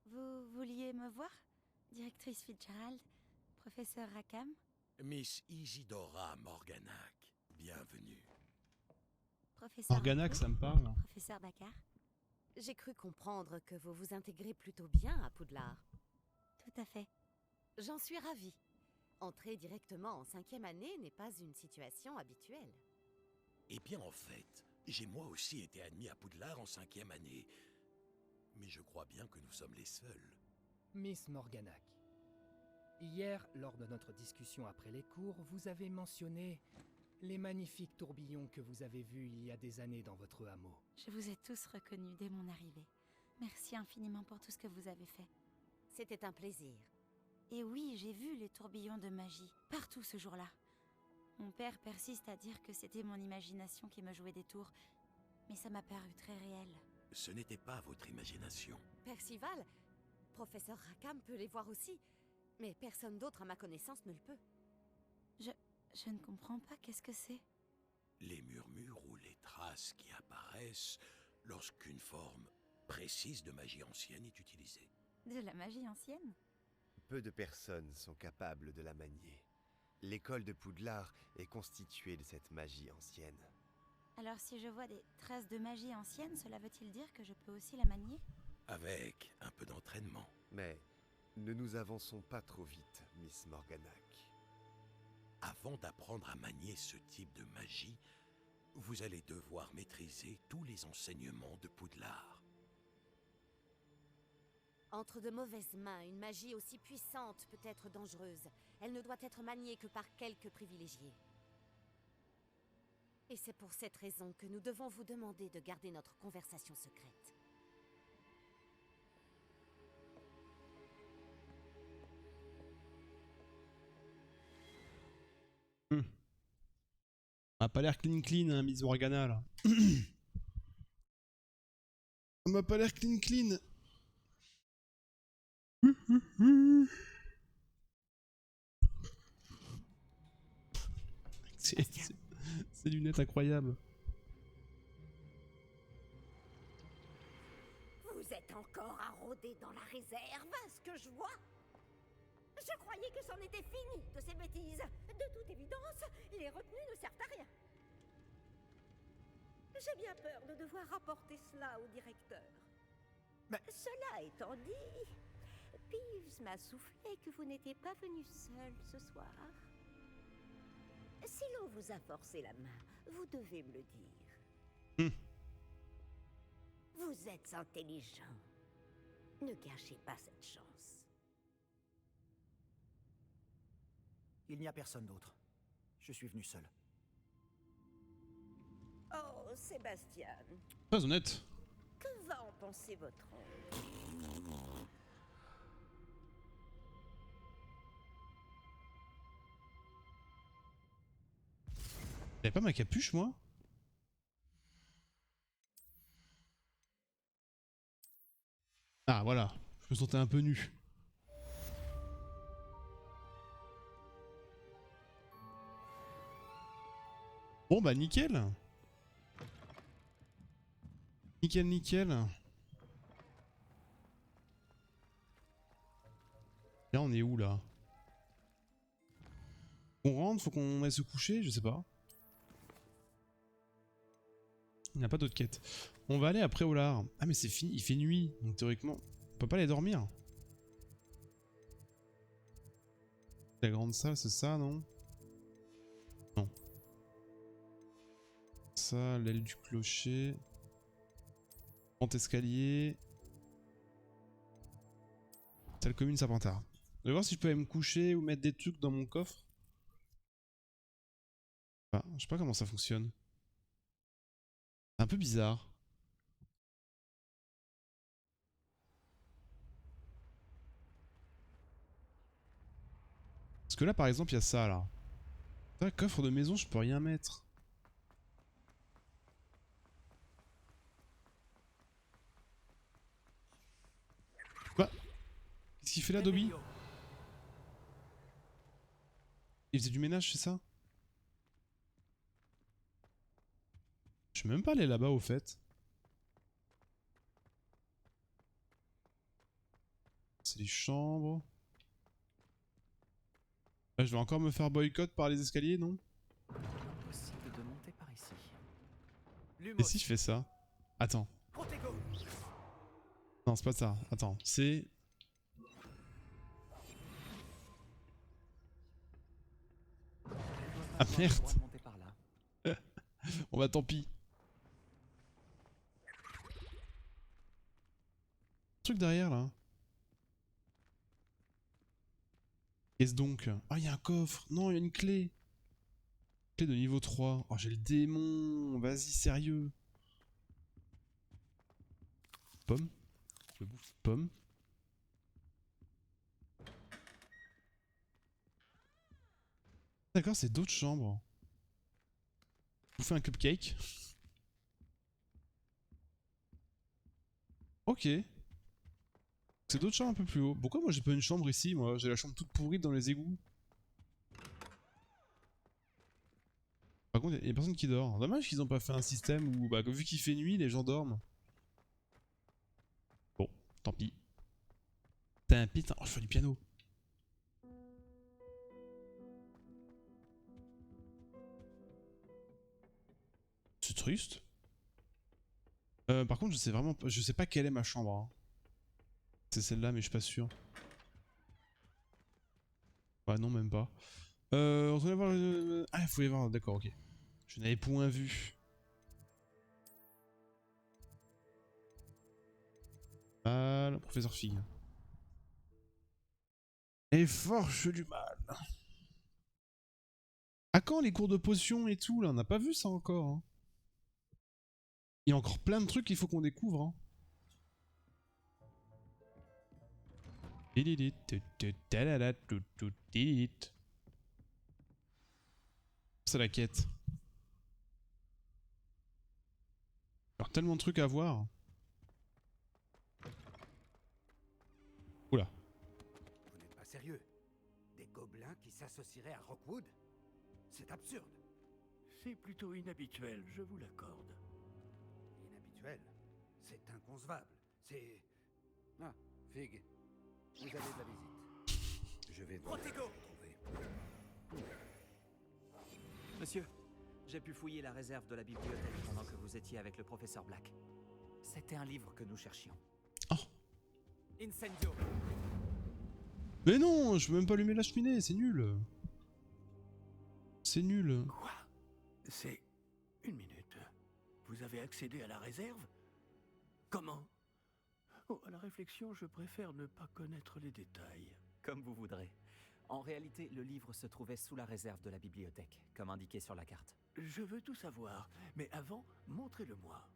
Speaker 4: Vous vouliez me voir? Directrice Fitzgerald, professeur Rackham?
Speaker 11: Miss Isidora Morganac, bienvenue.
Speaker 4: Professeur
Speaker 1: Morganac,
Speaker 4: Arthur,
Speaker 1: ça me parle.
Speaker 4: Professeur Dakar?
Speaker 12: J'ai cru comprendre que vous vous intégrez plutôt bien à Poudlard.
Speaker 4: Tout à fait.
Speaker 12: J'en suis ravie. Entrer directement en 5e année n'est pas une situation habituelle.
Speaker 11: Eh bien, en fait, j'ai moi aussi été admis à Poudlard en 5e année. Mais je crois bien que nous sommes les seuls.
Speaker 13: Miss Morganac, hier, lors de notre discussion après les cours, vous avez mentionné Les magnifiques tourbillons que vous avez vus il y a des années dans votre hameau.
Speaker 4: Je vous ai tous reconnus dès mon arrivée. Merci infiniment pour tout ce que vous avez fait.
Speaker 12: C'était un plaisir.
Speaker 4: Et oui, j'ai vu les tourbillons de magie, partout ce jour-là. Mon père persiste à dire que c'était mon imagination qui me jouait des tours, mais ça m'a paru très réel.
Speaker 11: Ce n'était pas votre imagination.
Speaker 12: Percival, professeur Rackham peut les voir aussi, mais personne d'autre à ma connaissance ne le peut.
Speaker 4: Je ne comprends pas, qu'est-ce que c'est?
Speaker 11: Les murmures ou les traces qui apparaissent lorsqu'une forme précise de magie ancienne est utilisée.
Speaker 4: De la magie ancienne?
Speaker 14: Peu de personnes sont capables de la manier. L'école de Poudlard est constituée de cette magie ancienne.
Speaker 4: Alors si je vois des traces de magie ancienne, cela veut-il dire que je peux aussi la manier?
Speaker 11: Avec un peu d'entraînement.
Speaker 14: Mais ne nous avançons pas trop vite, Miss Morganac.
Speaker 11: Avant d'apprendre à manier ce type de magie, vous allez devoir maîtriser tous les enseignements de Poudlard.
Speaker 12: Entre de mauvaises mains, une magie aussi puissante peut être dangereuse. Elle ne doit être maniée que par quelques privilégiés. Et c'est pour cette raison que nous devons vous demander de garder notre conversation secrète.
Speaker 1: Ça m'a pas l'air clean, hein, Miss Morgana, là. Ça m'a pas l'air clean. Ces lunettes incroyables.
Speaker 3: Vous êtes encore à rôder dans la réserve, à ce que je vois. Je croyais que c'en était fini de ces bêtises. De toute évidence, les retenues ne servent à rien. J'ai bien peur de devoir rapporter cela au directeur.
Speaker 10: Mais...
Speaker 3: Cela étant dit, Peeves m'a soufflé que vous n'étiez pas venu seul ce soir. Si l'on vous a forcé la main, vous devez me le dire. Vous êtes intelligent. Ne gâchez pas cette chance.
Speaker 9: Il n'y a personne d'autre. Je suis venu seul.
Speaker 3: Oh, Sébastien.
Speaker 1: Très honnête.
Speaker 3: Que va en penser votre oncle?
Speaker 1: J'avais pas ma capuche, moi? Ah, voilà. Je me sentais un peu nu. Bon, bah, nickel. Nickel. Là, on est où, là? On rentre? Faut qu'on aille se coucher? Je sais pas. Il n'y a pas d'autre quête. On va aller après au lard. Ah mais c'est fini, il fait nuit. Donc théoriquement, on peut pas aller dormir. La grande salle, c'est ça, non? Non. Ça, l'aile du clocher. Pente escalier. Salle commune Serpentard. Je vais voir si je peux aller me coucher ou mettre des trucs dans mon coffre. Ah, je sais pas comment ça fonctionne. C'est un peu bizarre. Parce que là, par exemple, il y a ça, là. Un coffre de maison, je peux rien mettre. Quoi? Qu'est-ce qu'il fait là, Dobby? Il faisait du ménage, c'est ça? Je suis même pas allé là-bas, au fait. C'est les chambres. Là, je vais encore me faire boycott par les escaliers, non?
Speaker 2: Impossible de monter par ici.
Speaker 1: Et si je fais ça? Attends. Non, c'est pas ça. Attends, c'est... Ah merde. Bon bah tant pis. Truc derrière là. Qu'est-ce donc? Ah, il y a un coffre. Non, il y a une clé. Clé de niveau 3. Oh, j'ai le démon. Vas-y, sérieux. Pomme. Je bouffe pomme. D'accord, c'est d'autres chambres. Bouffer un cupcake. Ok. C'est d'autres chambres un peu plus haut. Pourquoi moi j'ai pas une chambre ici, moi? J'ai la chambre toute pourrie dans les égouts. Par contre, il y a personne qui dort. Dommage qu'ils ont pas fait un système où, bah, vu qu'il fait nuit, les gens dorment. Bon, tant pis. Tant pis, oh, je fais du piano. C'est triste. Par contre, je sais pas quelle est ma chambre. Hein. C'est celle-là, mais je suis pas sûr. Ouais, non, même pas. On doit voir. Ah, il faut les voir. D'accord, ok. Je n'avais point vu. Ah, le professeur Fig. Et forge du mal. À quand les cours de potions et tout là? On n'a pas vu ça encore. Hein. Il y a encore plein de trucs qu'il faut qu'on découvre. Hein. C'est la quête. Alors tellement de trucs à voir. Oula.
Speaker 8: Vous n'êtes pas sérieux? Des gobelins qui s'associeraient à Rockwood? C'est absurde.
Speaker 5: C'est plutôt inhabituel, je vous l'accorde.
Speaker 8: Inhabituel? C'est inconcevable. C'est... Ah, Fig. Vous avez de la visite. Je vais vous retrouver.
Speaker 2: Monsieur, j'ai pu fouiller la réserve de la bibliothèque pendant que vous étiez avec le professeur Black. C'était un livre que nous cherchions.
Speaker 1: Oh.
Speaker 2: Incendio.
Speaker 1: Mais non, je peux même pas allumer la cheminée, c'est nul. C'est nul.
Speaker 5: Quoi? C'est... Une minute. Vous avez accédé à la réserve? Comment? Oh, à la réflexion, je préfère ne pas connaître les détails.
Speaker 2: Comme vous voudrez. En réalité, le livre se trouvait sous la réserve de la bibliothèque, comme indiqué sur la carte.
Speaker 5: Je veux tout savoir, mais avant, montrez-le-moi.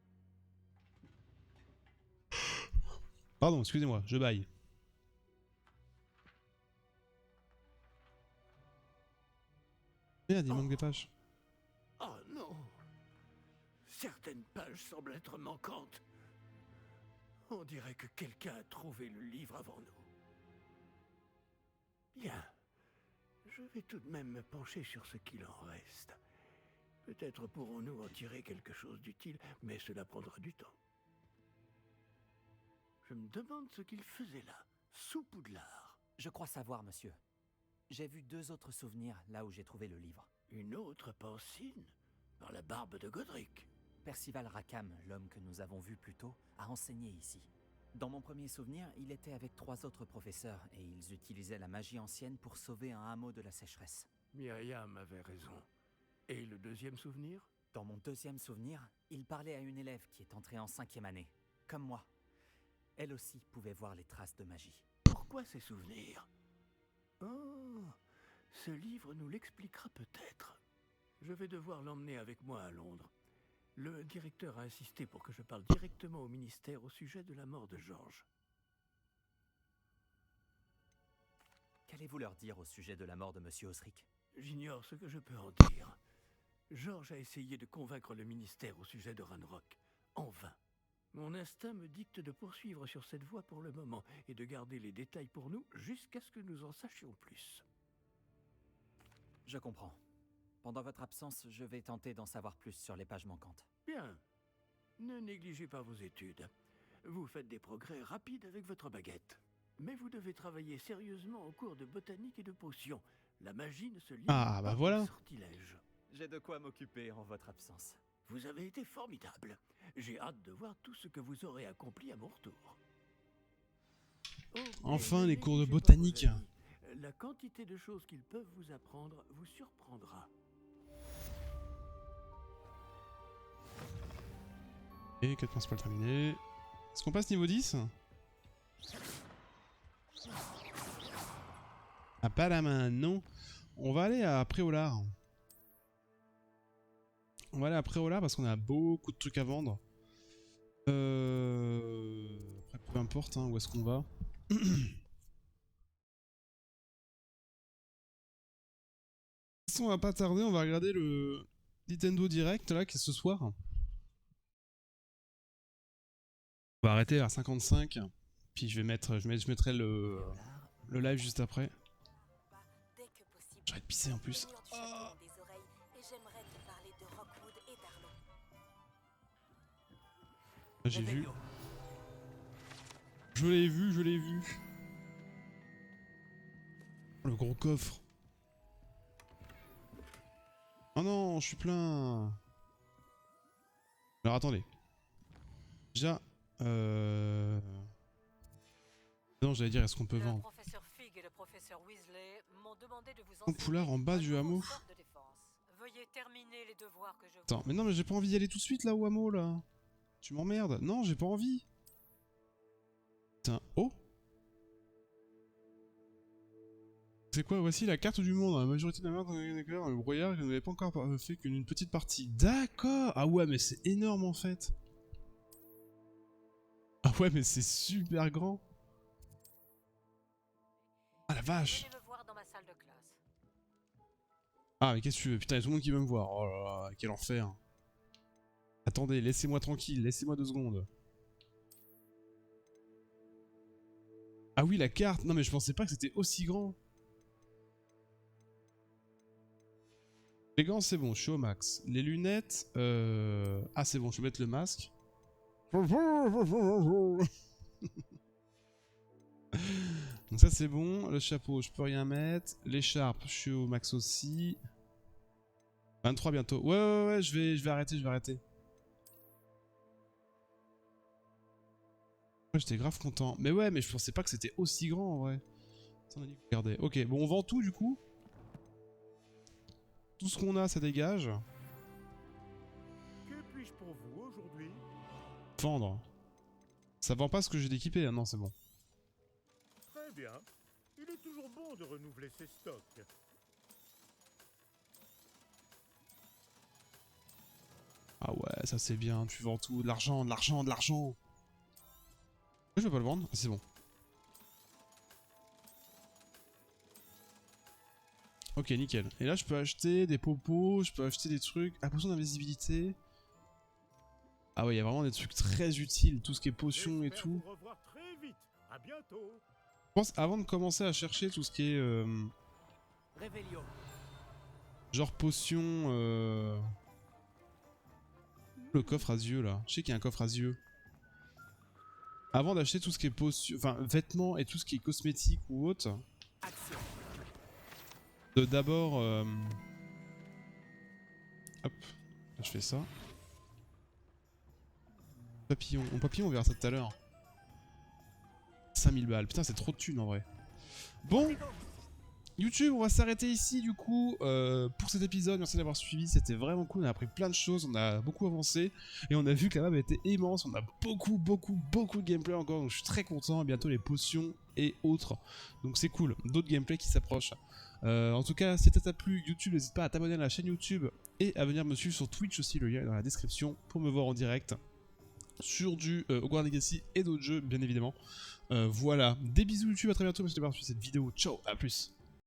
Speaker 1: Pardon, excusez-moi, je baille. Merde, il manque des pages.
Speaker 5: Oh non! Certaines pages semblent être manquantes. On dirait que quelqu'un a trouvé le livre avant nous. Bien. Je vais tout de même me pencher sur ce qu'il en reste. Peut-être pourrons-nous en tirer quelque chose d'utile, mais cela prendra du temps. Je me demande ce qu'il faisait là, sous Poudlard.
Speaker 2: Je crois savoir, monsieur. J'ai vu 2 autres souvenirs là où j'ai trouvé le livre.
Speaker 5: Une autre Pancine? Par la barbe de Godric?
Speaker 2: Percival Rackham, l'homme que nous avons vu plus tôt, a enseigné ici. Dans mon premier souvenir, il était avec 3 autres professeurs et ils utilisaient la magie ancienne pour sauver un hameau de la sécheresse.
Speaker 5: Myriam avait raison. Et le deuxième souvenir?
Speaker 2: Dans mon deuxième souvenir, il parlait à une élève qui est entrée en 5e année, comme moi. Elle aussi pouvait voir les traces de magie.
Speaker 5: Pourquoi ces souvenirs? Oh, ce livre nous l'expliquera peut-être. Je vais devoir l'emmener avec moi à Londres. Le directeur a insisté pour que je parle directement au ministère au sujet de la mort de Georges.
Speaker 2: Qu'allez-vous leur dire au sujet de la mort de Monsieur Osric?
Speaker 5: J'ignore ce que je peux en dire. Georges a essayé de convaincre le ministère au sujet de Ranrock. En vain. Mon instinct me dicte de poursuivre sur cette voie pour le moment et de garder les détails pour nous jusqu'à ce que nous en sachions plus.
Speaker 2: Je comprends. Pendant votre absence, je vais tenter d'en savoir plus sur les pages manquantes.
Speaker 5: Bien. Ne négligez pas vos études. Vous faites des progrès rapides avec votre baguette. Mais vous devez travailler sérieusement au cours de botanique et de potions. La magie ne se limite pas
Speaker 1: voilà.
Speaker 5: au sortilège.
Speaker 2: J'ai de quoi m'occuper en votre absence.
Speaker 5: Vous avez été formidable. J'ai hâte de voir tout ce que vous aurez accompli à mon retour. Oh,
Speaker 1: Enfin, les cours de
Speaker 5: négligez pas
Speaker 1: botanique.
Speaker 5: vos amis. La quantité de choses qu'ils peuvent vous apprendre vous surprendra.
Speaker 1: Et 4 principales terminées. Est-ce qu'on passe niveau 10? Ah, pas la main, non. On va aller à Préolard. On va aller après Ola parce qu'on a beaucoup de trucs à vendre. Après, peu importe hein, où est-ce qu'on va. De toute façon, on va pas tarder, on va regarder le Nintendo Direct là qui est ce soir. On va arrêter à 55. Puis je mettrai le live juste après. J'arrête de pisser en plus. Oh. J'ai vu. Je l'ai vu. Le gros coffre. Oh non, je suis plein. Alors attendez. Déjà, non, j'allais dire, est-ce qu'on peut vendre?
Speaker 6: Professeur Fig et le professeur Weasley m'ont demandé de vous
Speaker 1: Un poulard en bas du hameau.
Speaker 6: Veuillez terminer les devoirs que je...
Speaker 1: Attends, mais non, mais j'ai pas envie d'y aller tout de suite là au hameau là. Tu m'emmerdes. Non, j'ai pas envie. Putain, oh. C'est quoi? Voici la carte du monde. La majorité de la merde, le brouillard, je n'avais pas encore fait qu'une petite partie. D'accord. Ah ouais, mais c'est énorme en fait. Ah ouais, mais c'est super grand. Ah la vache.
Speaker 6: Venez me voir dans ma salle de classe.
Speaker 1: Ah mais qu'est-ce que tu veux? Putain, il y a tout le monde qui veut me voir. Oh là là, quel enfer. Attendez, laissez-moi tranquille, laissez-moi 2 secondes. Ah oui, la carte. Non mais je pensais pas que c'était aussi grand. Les gants, c'est bon, je suis au max. Les lunettes... Ah c'est bon, je vais mettre le masque. Donc ça c'est bon. Le chapeau, je peux rien mettre. L'écharpe, je suis au max aussi. 23 bientôt. Ouais, je vais arrêter, Ouais, j'étais grave content. Mais ouais, mais je pensais pas que c'était aussi grand en vrai. Ça, on a dit que regardez. Ok, bon, on vend tout du coup. Tout ce qu'on a, ça dégage.
Speaker 15: Que puis-je pour vous aujourd'hui?
Speaker 1: Vendre. Ça vend pas ce que j'ai d'équipé. Ah non, c'est bon.
Speaker 15: Très bien. Il est toujours bon de renouveler ses stocks.
Speaker 1: Ah ouais, ça c'est bien. Tu vends tout. De l'argent, de l'argent, de l'argent. Je vais pas le vendre. Ah, c'est bon. Ok, nickel. Et là, je peux acheter des popos, je peux acheter des trucs. Ah, potion d'invisibilité. Ah ouais, il y a vraiment des trucs très utiles. Tout ce qui est potion et tout.
Speaker 15: Vous revoir très vite. À bientôt.
Speaker 1: Je pense, avant de commencer à chercher tout ce qui est... genre potion... Le coffre à yeux, là. Je sais qu'il y a un coffre à yeux. Avant d'acheter tout ce qui est potion... Enfin, vêtements et tout ce qui est cosmétique ou autre... D'abord... Hop, là, je fais ça. Papillon. Mon papillon, on verra ça tout à l'heure. 5000 balles. Putain, c'est trop de thunes en vrai. Bon, YouTube, on va s'arrêter ici du coup pour cet épisode. Merci d'avoir suivi, c'était vraiment cool. On a appris plein de choses, on a beaucoup avancé et on a vu que la map était immense. On a beaucoup de gameplay encore, donc je suis très content. Bientôt les potions et autres, donc c'est cool. D'autres gameplays qui s'approchent. En tout cas, si ça t'a plu, YouTube, n'hésite pas à t'abonner à la chaîne YouTube et à venir me suivre sur Twitch aussi. Le lien est dans la description pour me voir en direct sur du Hogwarts Legacy et d'autres jeux, bien évidemment. Voilà, des bisous YouTube, à très bientôt. Merci d'avoir suivi cette vidéo. Ciao, à plus.